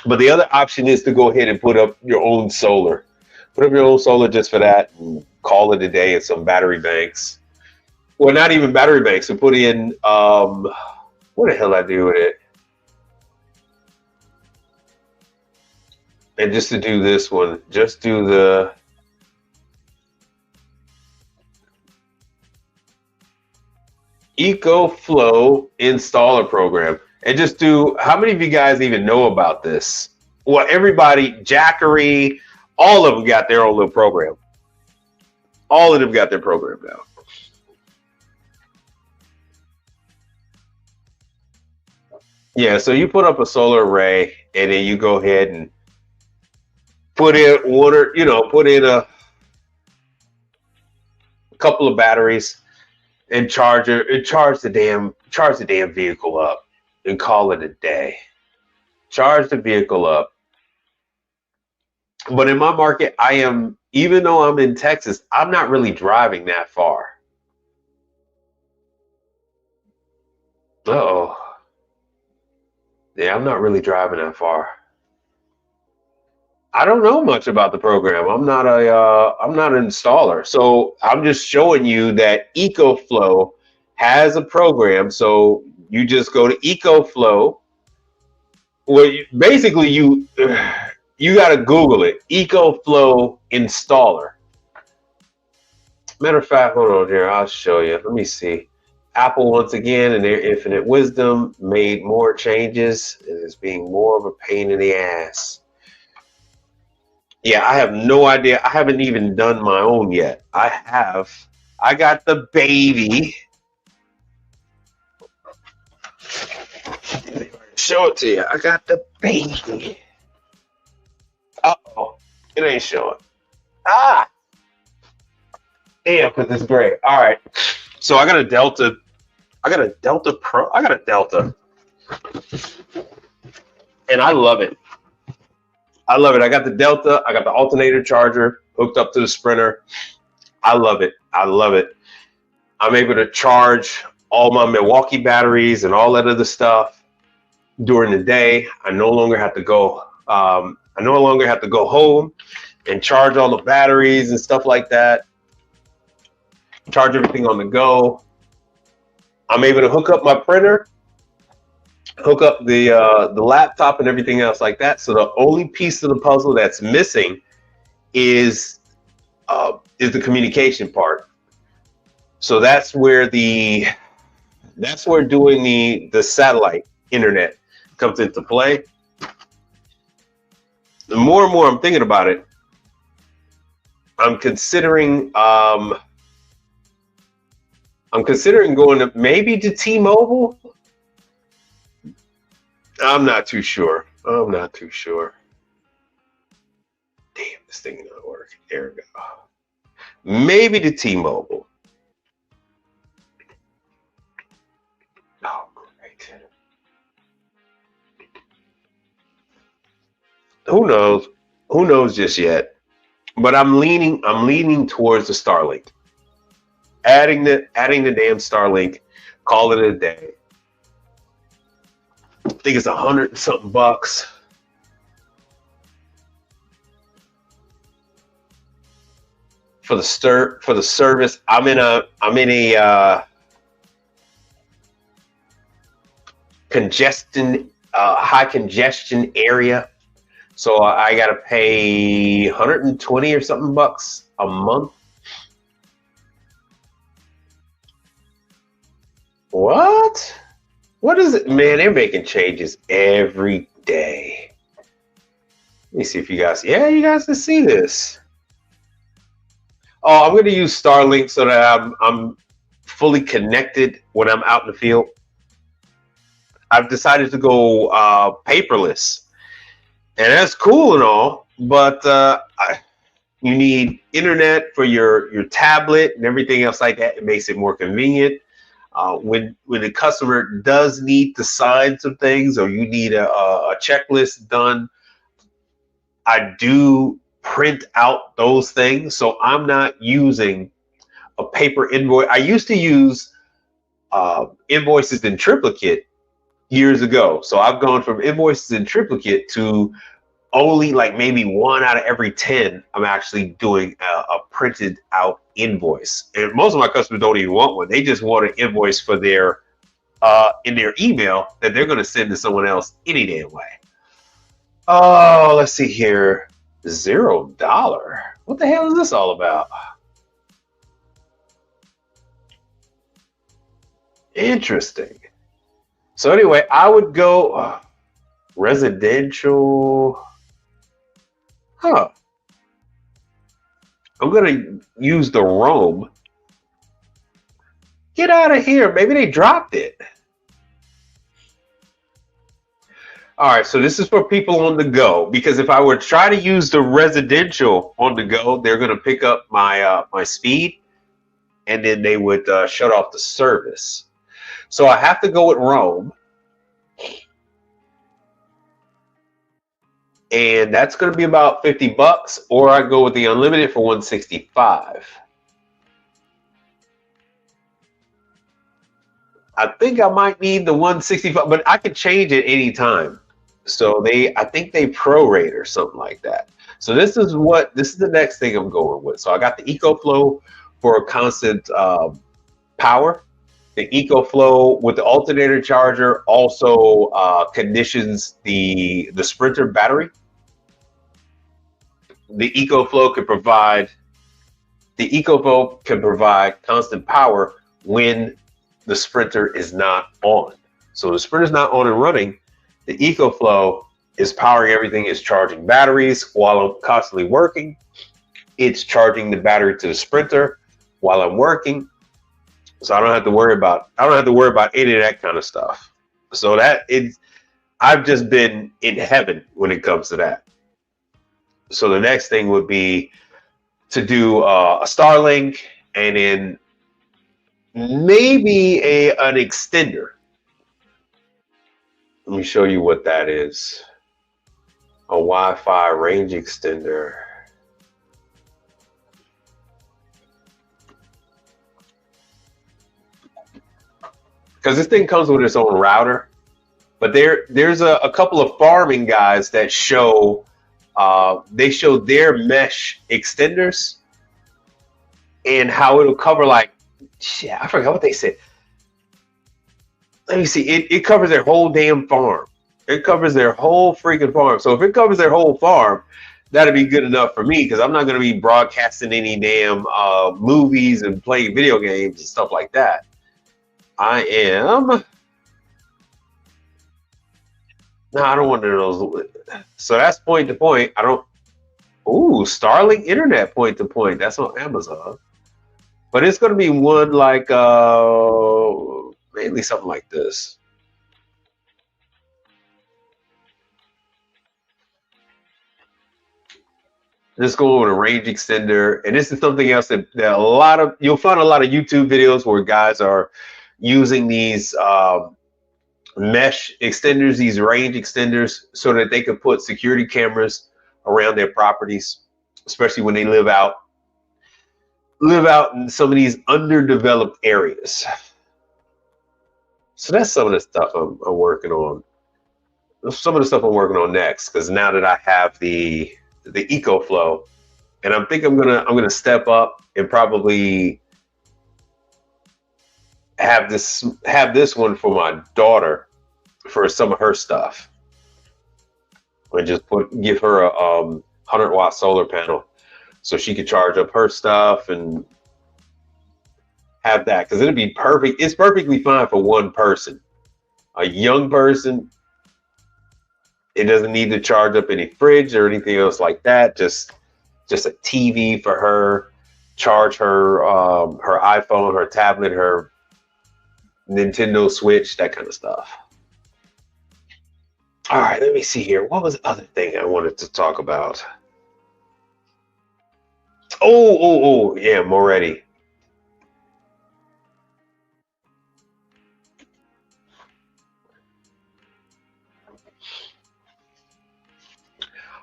But the other option is to go ahead and put up your own solar. Put up your own solar just for that, and call it a day, and some battery banks. Well, not even battery banks. So put in what the hell I do with it? And just to do this one, just do the EcoFlow installer program. And just do, how many of you guys even know about this? Well, everybody, Jackery, all of them got their own little program. All of them got their program now. Yeah, so you put up a solar array, and then you go ahead and put in water, put in a couple of batteries and charge the damn vehicle up and call it a day. Charge the vehicle up. But in my market, even though I'm in Texas, I'm not really driving that far. Uh-oh. Yeah, I'm not really driving that far. I don't know much about the program. I'm not an installer. So I'm just showing you that EcoFlow has a program. So you just go to EcoFlow. Well, basically you got to Google it. EcoFlow installer. Matter of fact, hold on here. I'll show you. Let me see. Apple, once again, in their infinite wisdom, made more changes, and it's being more of a pain in the ass. Yeah, I have no idea. I haven't even done my own yet. I got the baby. Show it to you. I got the baby. Uh-oh. It ain't showing. Ah! Damn, because it's gray. All right. So I got a Delta. I got a Delta Pro. I got a Delta. And I love it. I love it. I got the Delta. I got the alternator charger hooked up to the Sprinter. I love it. I love it. I'm able to charge all my Milwaukee batteries and all that other stuff during the day. I no longer have to go. I no longer have to go home and charge all the batteries and stuff like that. Charge everything on the go. I'm able to hook up my printer, hook up the laptop and everything else like that. So the only piece of the puzzle that's missing is the communication part. So that's where doing the satellite internet comes into play. The more and more I'm thinking about it, I'm considering going maybe to T-Mobile. I'm not too sure. Damn, this thing is not working. There we go. Maybe to T-Mobile. Oh, great. Who knows? Who knows just yet? But I'm leaning towards the Starlink. Adding the damn Starlink, call it a day. I think it's $100 and something bucks. For the service. I'm in a high congestion area. So I gotta pay 120 or something bucks a month. What? What is it? Man, they're making changes every day. Let me see if you guys, you guys can see this. Oh, I'm gonna use Starlink so that I'm fully connected when I'm out in the field. I've decided to go paperless. And that's cool and all, but you need internet for your tablet and everything else like that. It makes it more convenient. When the customer does need to sign some things, or you need a checklist done, I do print out those things. So I'm not using a paper invoice. I used to use invoices in triplicate years ago. So I've gone from invoices in triplicate to only like maybe 1 out of every 10 I'm actually doing a printed out invoice. And most of my customers don't even want one. They just want an invoice for their in their email that they're going to send to someone else any damn way. Oh, let's see here. $0. What the hell is this all about? Interesting. So anyway, I would go residential. Huh. I'm going to use the Roam. Get out of here. Maybe they dropped it. All right, so this is for people on the go, because if I were to try to use the residential on the go, they're going to pick up my my speed, and then they would shut off the service. So I have to go with Roam. And that's going to be about $50, or I go with the unlimited for $165. I think I might need the $165, but I can change it anytime. So I think they prorate or something like that. So this is the next thing I'm going with. So I got the EcoFlow for constant power. The EcoFlow with the alternator charger also conditions the Sprinter battery. The EcoFlow can provide constant power when the Sprinter is not on. So the Sprinter is not on and running. The EcoFlow is powering everything. It's charging batteries while I'm constantly working. It's charging the battery to the Sprinter while I'm working. So I don't have to worry about any of that kind of stuff. So I've just been in heaven when it comes to that. So the next thing would be to do a Starlink, and then maybe an extender. Let me show you what that is. A Wi-Fi range extender. Because this thing comes with its own router, but there's a couple of farming guys that show they show their mesh extenders and how it'll cover, like, shit, I forgot what they said. Let me see. It covers their whole damn farm. It covers their whole freaking farm. So if it covers their whole farm, that'd be good enough for me, because I'm not going to be broadcasting any damn movies and playing video games and stuff like that. I am. No, I don't want those. So that's point to point. I don't. Ooh, Starlink Internet point to point. That's on Amazon. But it's going to be one like mainly something like this. Just go with a range extender, and this is something else that you'll find a lot of YouTube videos where guys are using these mesh extenders, these range extenders, so that they can put security cameras around their properties, especially when they live out in some of these underdeveloped areas. So that's some of the stuff I'm working on. Some of the stuff I'm working on next, because now that I have the EcoFlow, and I'm gonna step up and probably have this one for my daughter for some of her stuff, and just give her a 100-watt solar panel so she could charge up her stuff and have that, because it'd be perfect. It's perfectly fine for one person, a young person. It doesn't need to charge up any fridge or anything else like that. Just a TV for her, charge her her iPhone, her tablet, her Nintendo Switch, that kind of stuff. All right, let me see here. What was the other thing I wanted to talk about? Oh, yeah, Moretti.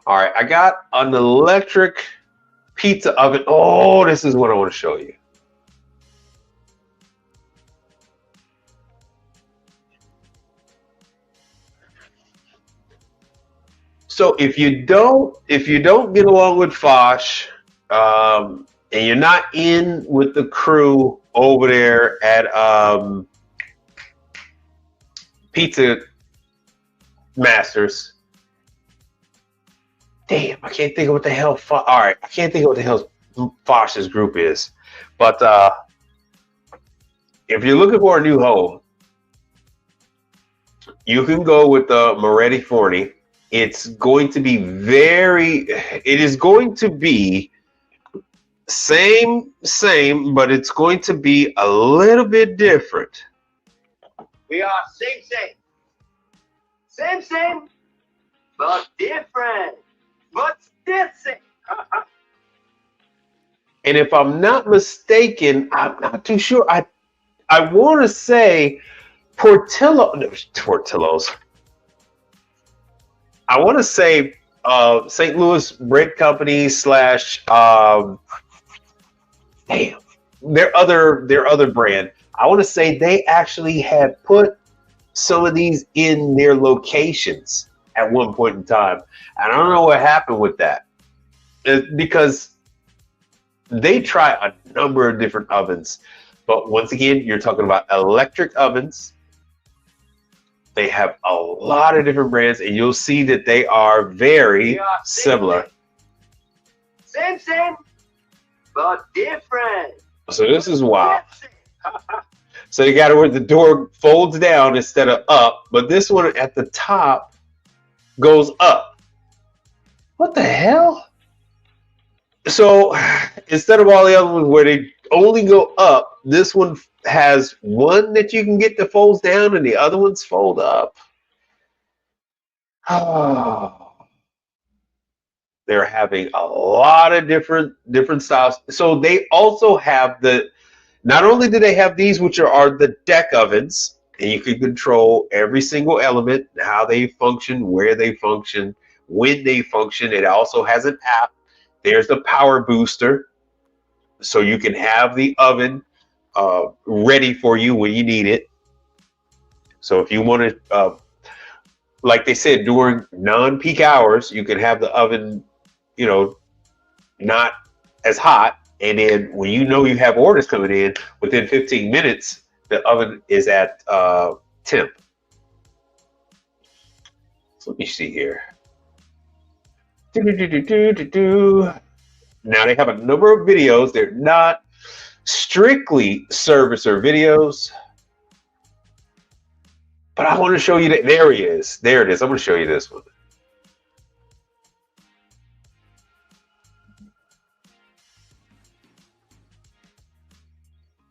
All right, I got an electric pizza oven. Oh, this is what I want to show you. So if you don't get along with Fosh, and you're not in with the crew over there at Pizza Masters, damn, I can't think of what the hell. All right, I can't think of what the hell Fosh's group is, but if you're looking for a new home, you can go with the Moretti Forni. It is going to be same, but it's going to be a little bit different. We are same, but different. What's different? And if I'm not mistaken, I'm not too sure. I want to say Portillo's. I want to say St. Louis Bread Company / damn, their other brand. I want to say they actually had put some of these in their locations at one point in time. And I don't know what happened with that. Because they try a number of different ovens. But once again, you're talking about electric ovens. They have a lot of different brands, and you'll see that they are very similar. Same, but different. So this is wild. So you got it where the door folds down instead of up, but this one at the top goes up. What the hell? So instead of all the other ones where they only go up, this one has one that you can get that folds down and the other ones fold up. Oh. They're having a lot of different styles. So they also have not only do they have these, which are the deck ovens, and you can control every single element, how they function, where they function, when they function. It also has an app. There's the power booster. So you can have the oven ready for you when you need it. So if you want to, like they said, during non-peak hours, you can have the oven, not as hot. And then when you have orders coming in, within 15 minutes, the oven is at temp. So let me see here. Now they have a number of videos. They're not strictly servicer videos, but I want to show you that. There he is. There it is. I'm going to show you this one.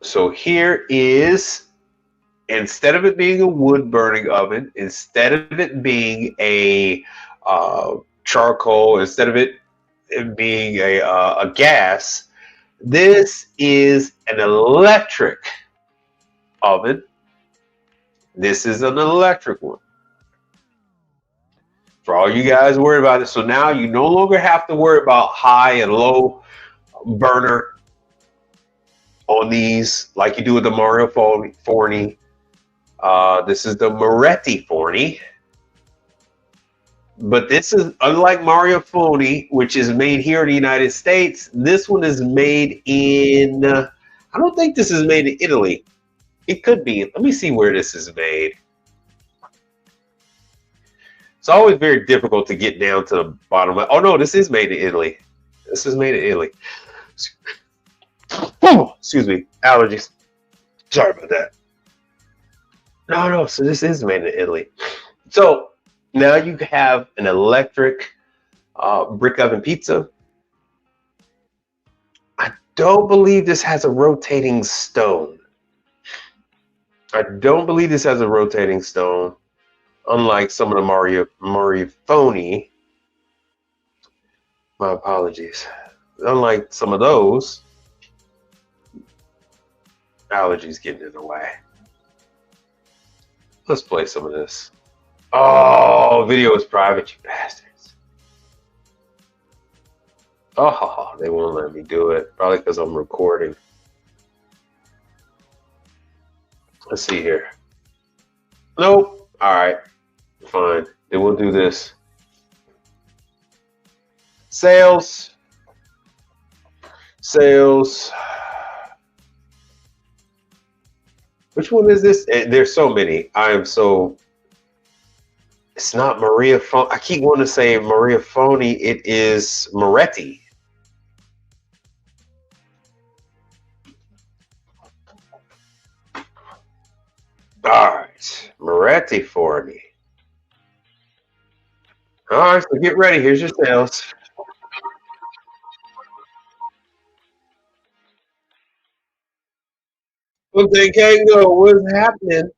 So here is, instead of it being a wood burning oven, instead of it being a charcoal, instead of it being a gas, this is an electric oven. This is an electric one. For all you guys worried about it, so now you no longer have to worry about high and low burner on these like you do with the Mario Forni. This is the Moretti Forni. But this is, unlike Mario Forni, which is made here in the United States, this one is made in, I don't think this is made in Italy. It could be. Let me see where this is made. It's always very difficult to get down to the bottom. Oh, no, this is made in Italy. This is made in Italy. Oh, excuse me. Allergies. Sorry about that. No. So this is made in Italy. So now you have an electric brick oven pizza. I don't believe this has a rotating stone. Unlike some of the Mario Forni. My apologies. Unlike some of those, allergies getting in the way. Let's play some of this. Oh, video is private, you bastards. Oh, they won't let me do it. Probably because I'm recording. Let's see here. Nope. All right. Fine. Then we'll do this. Sales. Sales. Which one is this? There's so many. I am so. It's not Maria Foni. I keep wanting to say Maria Foni. It is Moretti. All right. Moretti Forni. All right. So get ready. Here's your sales. Well, they can't go. What's happening?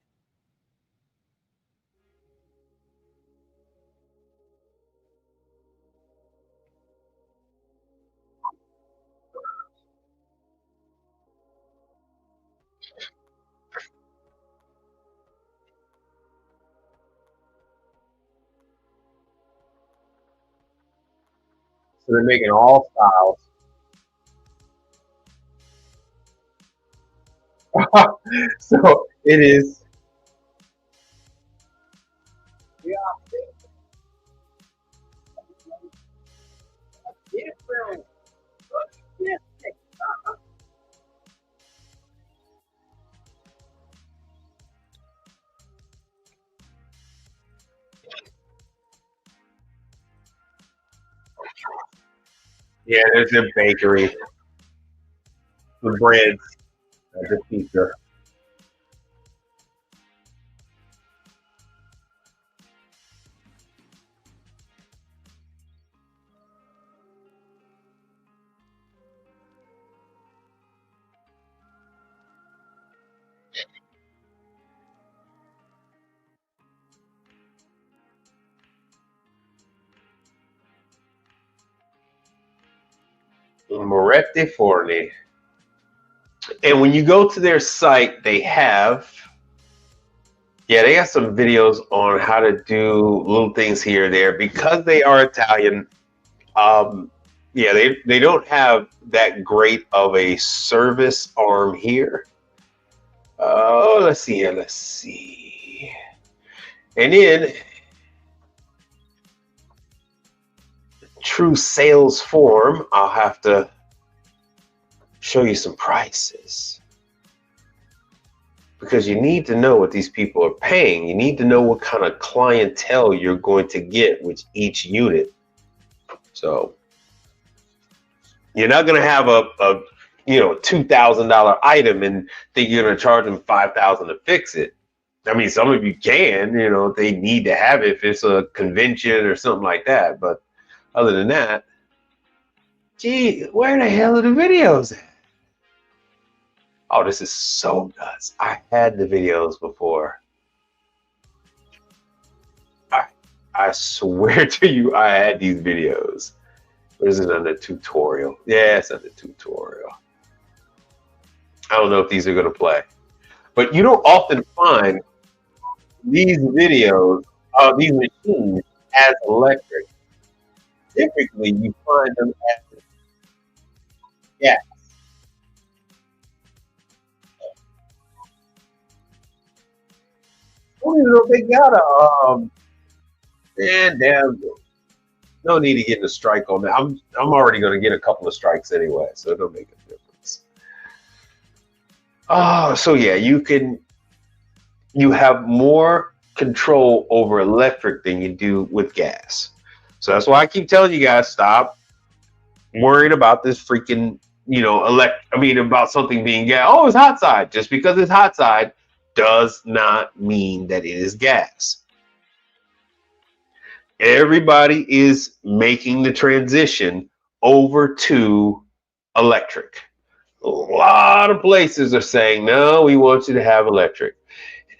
So they're making all styles. So it is. Yeah, there's a bakery. The breads. The pizza. Moretti Forni. And when you go to their site, they have, they got some videos on how to do little things here or there. Because they are Italian, they don't have that great of a service arm here. Oh, let's see here. Let's see. And in true sales form, I'll have to show you some prices, because you need to know what these people are paying. You need to know what kind of clientele you're going to get with each unit. So you're not going to have a $2,000 item and think you're going to charge them $5,000 to fix it. I mean, some of you can, if they need to have it, if it's a convention or something like that. But other than that, gee, where the hell are the videos at? Oh, this is so nuts. I had the videos before. I swear to you, I had these videos. Or is it under tutorial? Yeah, it's under tutorial. I don't know if these are going to play. But you don't often find these videos of these machines as electric. Typically, you find them as gas. I don't even know if they got a damn. No need to get a strike on that. I'm already going to get a couple of strikes anyway, so it don't make a difference. So yeah, you have more control over electric than you do with gas. So that's why I keep telling you guys, stop worrying about this freaking, about something being gas. Oh, it's hot side. Just because it's hot side does not mean that it is gas. Everybody is making the transition over to electric. A lot of places are saying, no, we want you to have electric.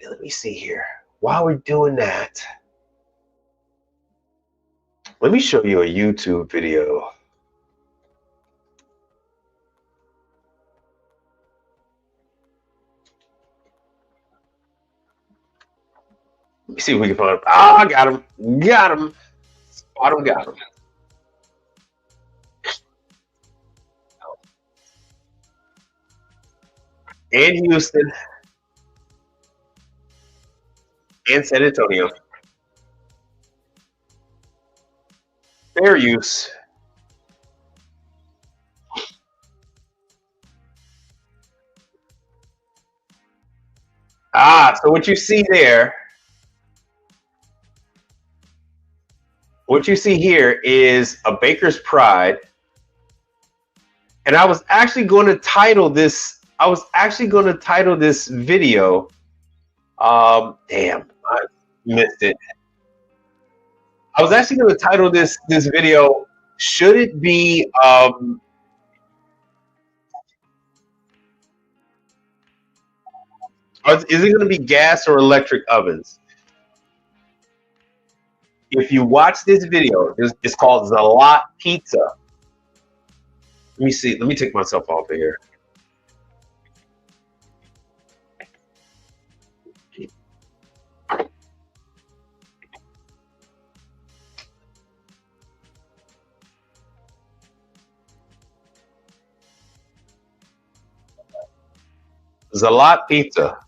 And let me see here. While we're doing that, let me show you a YouTube video. Let me see if we can find him. Oh, I got him. Got him. Spot him, got him. and Houston and San Antonio. Fair use. So what you see there, what you see here is a Baker's Pride. And I was actually going to title this, video. Damn, I missed it. I was actually going to title this video, should it be, is it going to be gas or electric ovens? If you watch this video, it's called Zalat Pizza. Let me see. Let me take myself off of here. Zalat Pizza.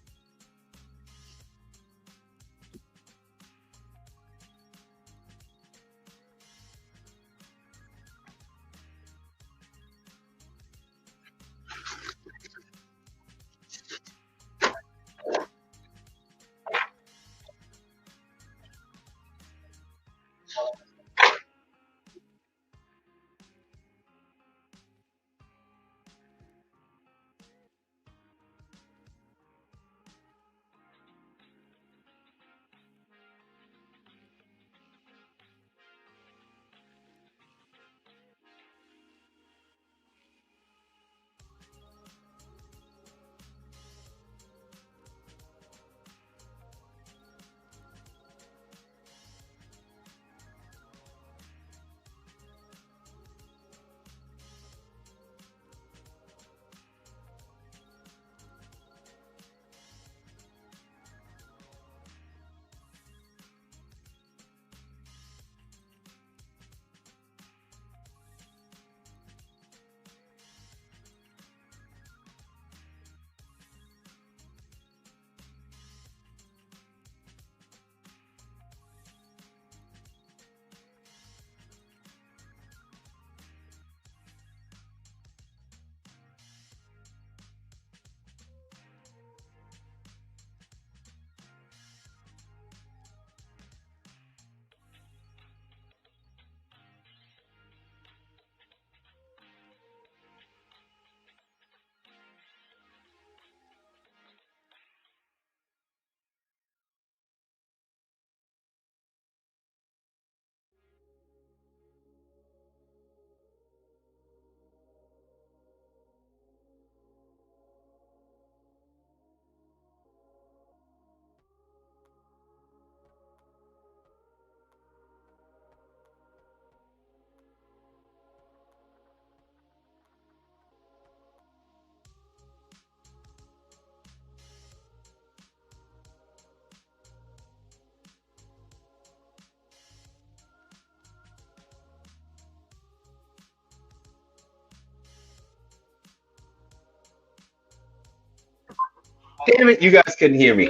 Damn it, you guys couldn't hear me.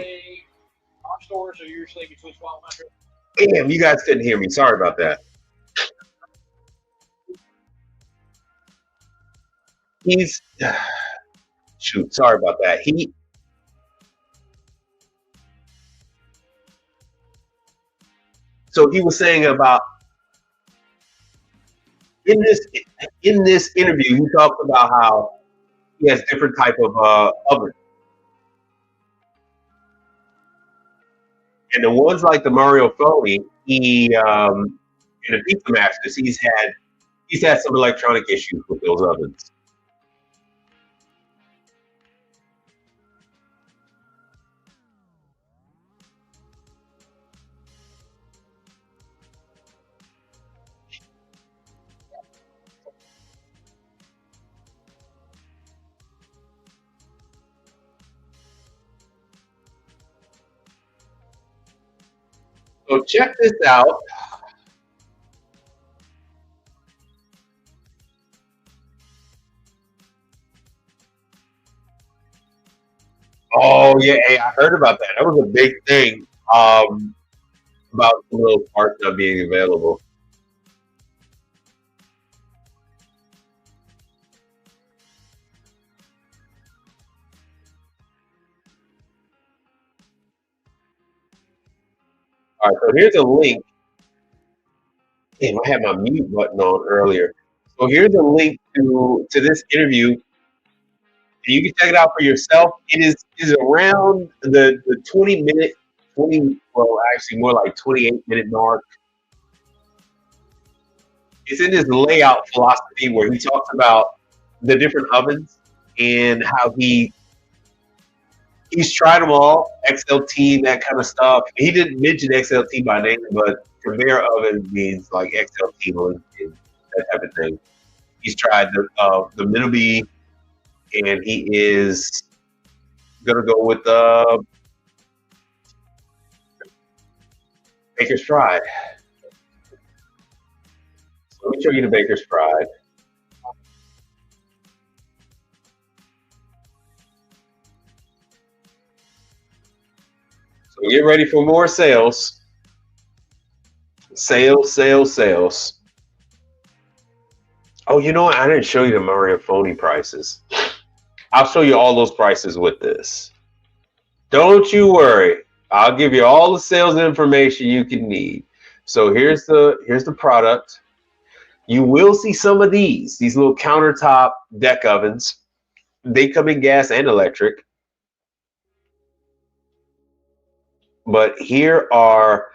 Our stores are usually between 1,200. Damn, you guys couldn't hear me. Sorry about that. Shoot, sorry about that. So he was saying about in this interview, he talked about how he has different type of ovens. And the ones like the Mario Foley, in the Pizza Masters, he's had some electronic issues with those ovens. So check this out. Oh yeah, hey, I heard about that. That was a big thing. About the little parts not being available. All right, so here's a link. Damn, I had my mute button on earlier. So here's a link to this interview. You can check it out for yourself. It is around the 20-minute, well, actually more like 28-minute mark. It's in his layout philosophy where he talks about the different ovens and how he's tried them all, XLT, that kind of stuff. He didn't mention XLT by name, but conveyor oven means like XLT, that type of thing. He's tried the Middleby, and he is gonna go with Baker's Pride. So let me show you the Baker's Pride. So get ready for more sales. Sales, sales, sales. Oh, you know what? I didn't show you the Mariafoni prices. I'll show you all those prices with this. Don't you worry. I'll give you all the sales information you can need. So here's the product. You will see some of these little countertop deck ovens. They come in gas and electric. But here are,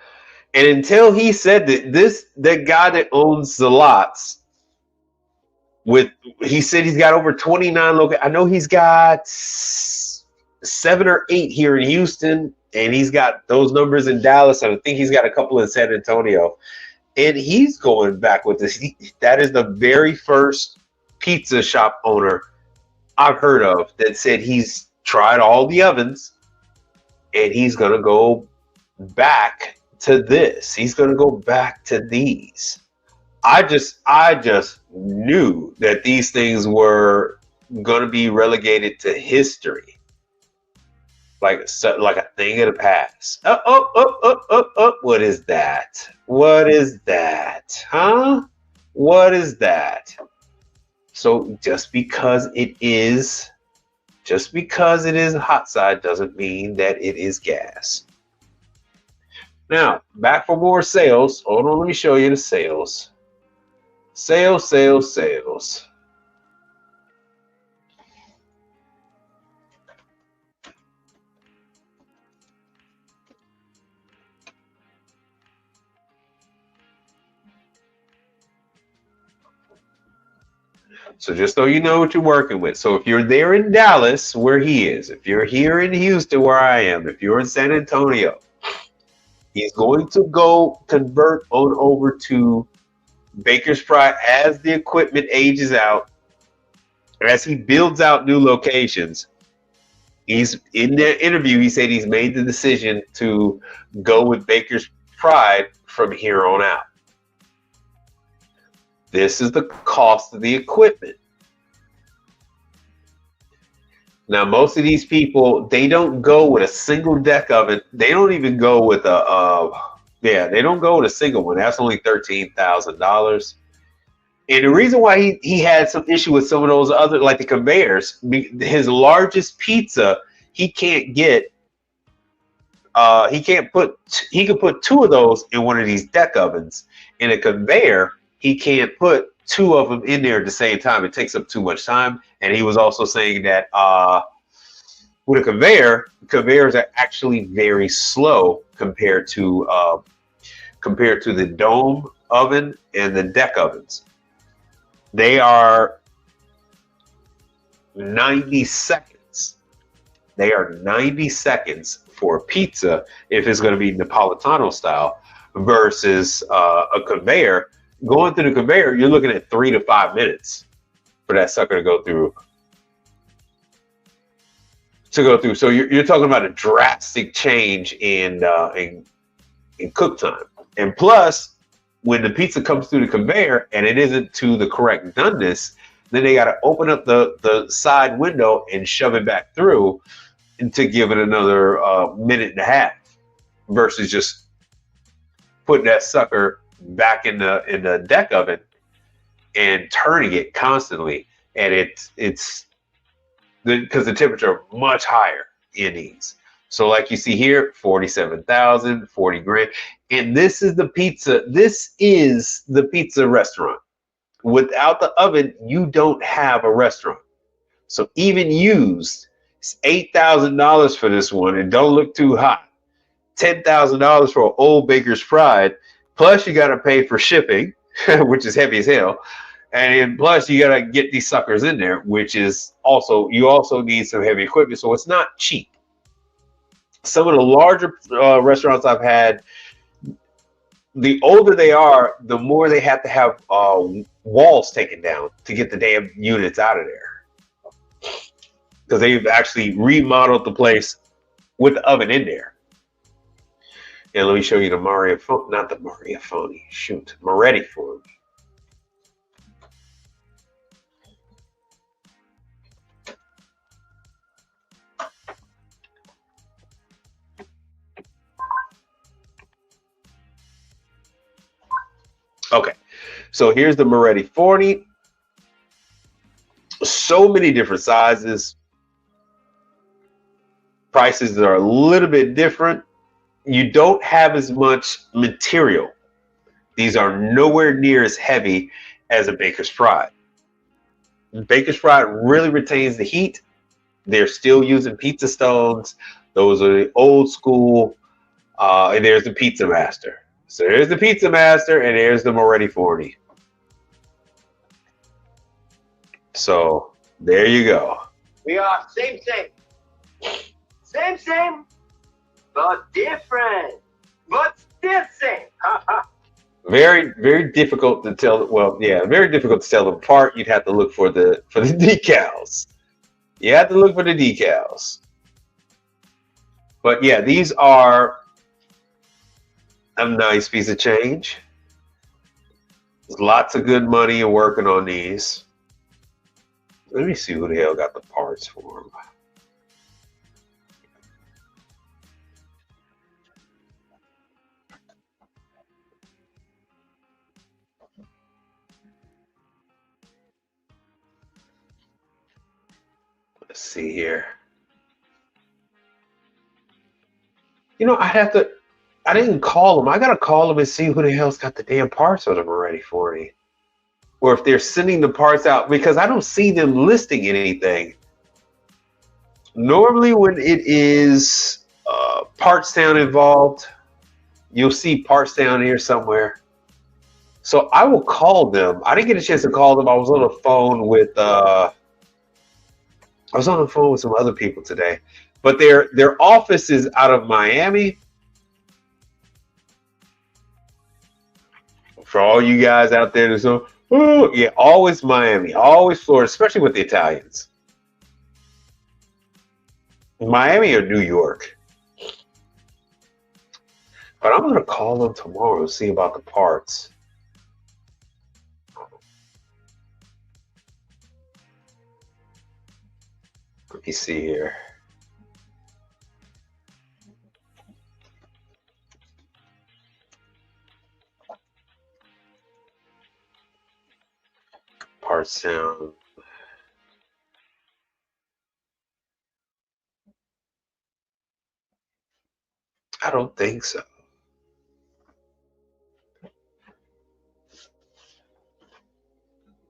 and until he said that that guy that owns the lots, he said he's got over 29 locations. I know he's got 7 or 8 here in Houston, and he's got those numbers in Dallas, and I think he's got a couple in San Antonio. And he's going back with this. That is the very first pizza shop owner I've heard of that said he's tried all the ovens, and he's going to go back to this. He's going to go back to these. I just knew that these things were going to be relegated to history, like a thing of the past. What is that? What is that? Huh? What is that? So just because it is hot side doesn't mean that it is gas. Now, back for more sales. Hold on, let me show you the sales. Sales, sales, sales. So just so you know what you're working with. So if you're there in Dallas, where he is, if you're here in Houston, where I am, if you're in San Antonio, he's going to go convert on over to Baker's Pride as the equipment ages out, as he builds out new locations. He's in the interview, he said he's made the decision to go with Baker's Pride from here on out. This is the cost of the equipment. Now, most of these people, they don't go with a single deck oven. They don't even go with they don't go with a single one. That's only $13,000. And the reason why he had some issue with some of those other, like the conveyors, his largest pizza, he can put 2 of those in one of these deck ovens. In a conveyor, he can't put 2 of them in there at the same time. It takes up too much time. And he was also saying that with a conveyor, conveyors are actually very slow compared to the dome oven and the deck ovens. They are 90 seconds. They are 90 seconds for pizza if it's going to be Napolitano style versus a conveyor. Going through the conveyor, you're looking at 3 to 5 minutes for that sucker to go through. So you're talking about a drastic change in cook time. And plus, when the pizza comes through the conveyor and it isn't to the correct doneness, then they got to open up the side window and shove it back through. to give it another minute and a half versus just putting that sucker back in the deck oven and turning it constantly. And it's because the temperature are much higher in these. So like you see here, 47,000, 40 grand. And this is the pizza. This is the pizza restaurant. Without the oven, you don't have a restaurant. So even used, it's $8,000 for this one. And don't look too hot. $10,000 for an Old Baker's Pride. Plus you got to pay for shipping, which is heavy as hell. And then plus you got to get these suckers in there, which is also, you also need some heavy equipment. So it's not cheap. Some of the larger restaurants I've had, the older they are, the more they have to have walls taken down to get the damn units out of there. Because they've actually remodeled the place with the oven in there. And let me show you the Mariafoni, not the Mariafoni, shoot, Moretti form. Okay, so here's the Moretti 40. So many different sizes. Prices are a little bit different. You don't have as much material. These are nowhere near as heavy as a Baker's Pride. Baker's Pride really retains the heat. They're still using pizza stones. Those are the old school. And there's the Pizza Master. So there's the Pizza Master and there's the Moretti 40. So there you go. We are same, but different, but still same. Very, very difficult to tell. Well, yeah, very difficult to tell them apart. You'd have to look for the decals. You have to look for the decals. But yeah, these are a nice piece of change. There's lots of good money in working on these. Let me see who the hell got the parts for them. Let's see here. You know, I didn't call them. I got to call them and see who the hell's got the damn parts for the Moretti 40. Or if they're sending the parts out, because I don't see them listing anything. Normally when it is Parts Town involved, you'll see Parts Town here somewhere. So I will call them. I didn't get a chance to call them. I was on the phone with some other people today. But their office is out of Miami. For all you guys out there that say, oh, yeah, always Miami, always Florida, especially with the Italians. Miami or New York. But I'm going to call them tomorrow and see about the parts. Let me see here. Parts Town. I don't think so.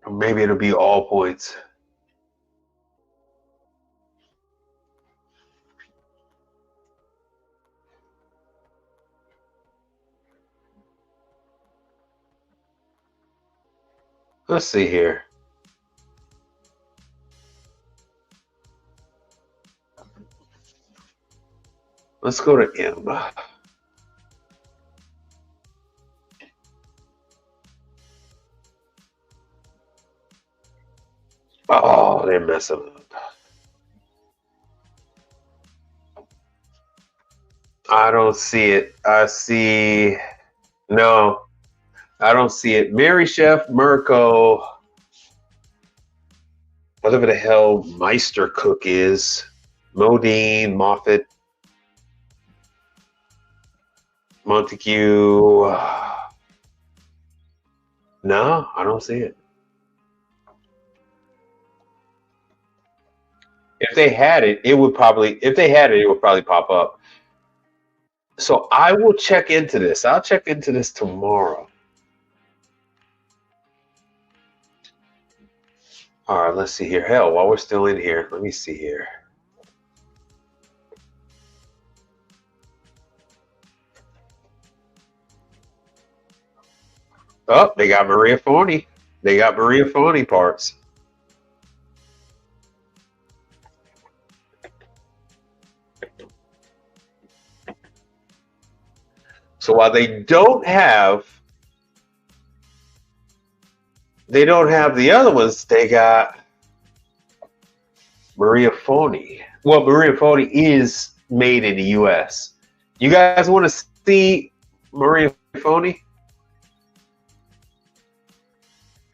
Or maybe it'll be All Points. Let's see here. Let's go to M. Oh, they're messing up. I don't see it. I see, no, I don't see it. Mary Chef, Mirko, whatever the hell Meister Cook is. Modine, Moffat, Montague. No, I don't see it. If they had it, it would probably pop up. So I will check into this. I'll check into this tomorrow. All right, let's see here. Hell, while we're still in here, let me see here. Oh, they got Maria Forni. They got Maria Forni parts. So while they don't have the other ones, they got Maria Forni. Well, Maria Forni is made in the U.S. You guys want to see Maria Forni?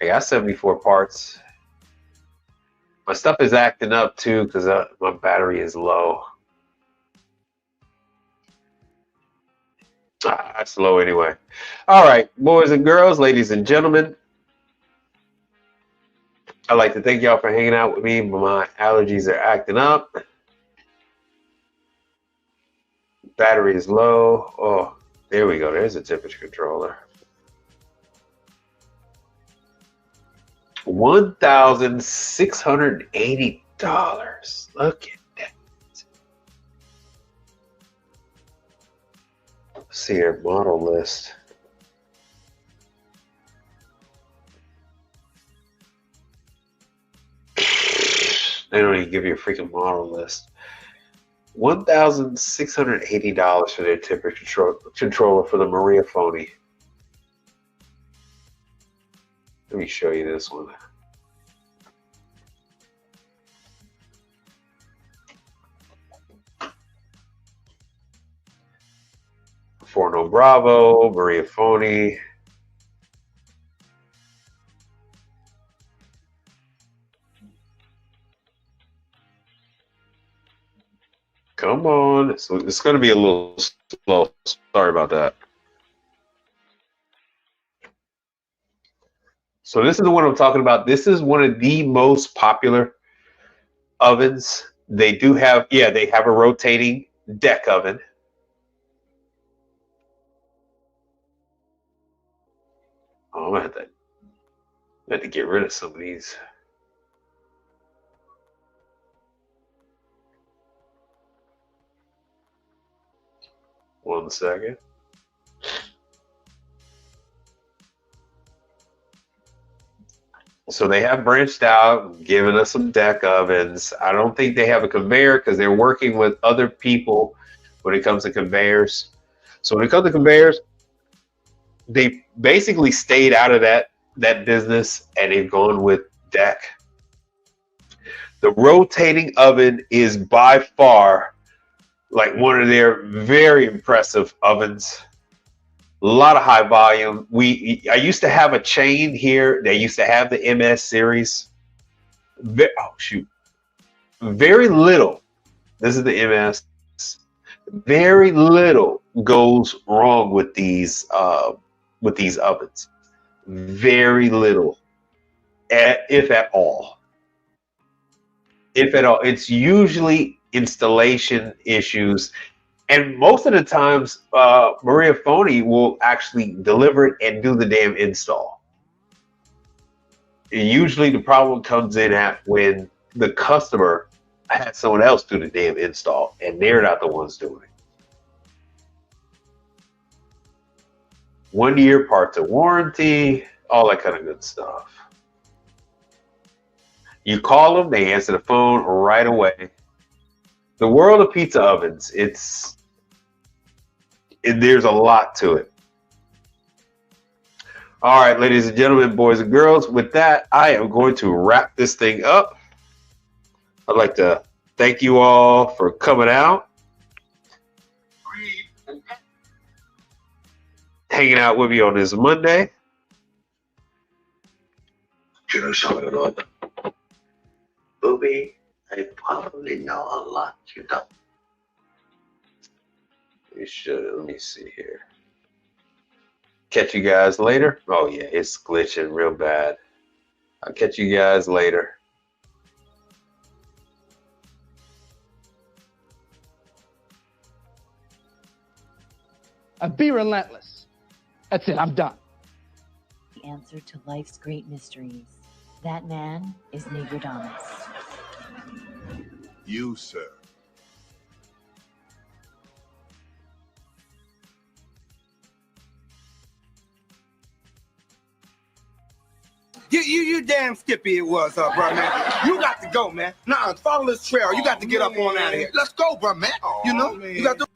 I got 74 parts. My stuff is acting up too because my battery is low. It's low anyway. All right, boys and girls, ladies and gentlemen. I'd like to thank y'all for hanging out with me, but my allergies are acting up. Battery is low. Oh, there we go. There's a temperature controller. $1,680. Look at that. Let's see your model list. They don't even give you a freaking model list. $1,680 for their temperature controller for the Maria Forni. Let me show you this one. Forno Bravo, Maria Forni. Come on. So it's going to be a little slow. Sorry about that. So this is the one I'm talking about. This is one of the most popular ovens. They do have, they have a rotating deck oven. Oh, I'm going to have to get rid of some of these. One second. So they have branched out, given us some deck ovens. I don't think they have a conveyor because they're working with other people when it comes to conveyors. So when it comes to conveyors, they basically stayed out of that business and they've gone with deck. The rotating oven is by far like one of their very impressive ovens. A lot of high volume. I used to have a chain here. They used to have the MS series. Very little. This is the MS. Very little goes wrong with these ovens. Very little, if at all. If at all, it's usually installation issues. And most of the times, Maria Forni will actually deliver it and do the damn install. And usually the problem comes in at when the customer had someone else do the damn install and they're not the ones doing it. 1 year parts of warranty, all that kind of good stuff. You call them, they answer the phone right away. The world of pizza ovens, there's a lot to it. All right, ladies and gentlemen, boys and girls, with that, I am going to wrap this thing up. I'd like to thank you all for coming out, hanging out with me on this Monday. Booby, They probably know a lot you don't. You should. Let me see here. Catch you guys later. Oh yeah, it's glitching real bad. I'll catch you guys later. Be relentless. That's it. I'm done. The answer to life's great mysteries. That man is Negrodamus. You, sir. You damn skippy it was, bro, man. You got to go, man. Nah, follow this trail. You got to get up on out of here. Let's go, bro, man. You know, you got to.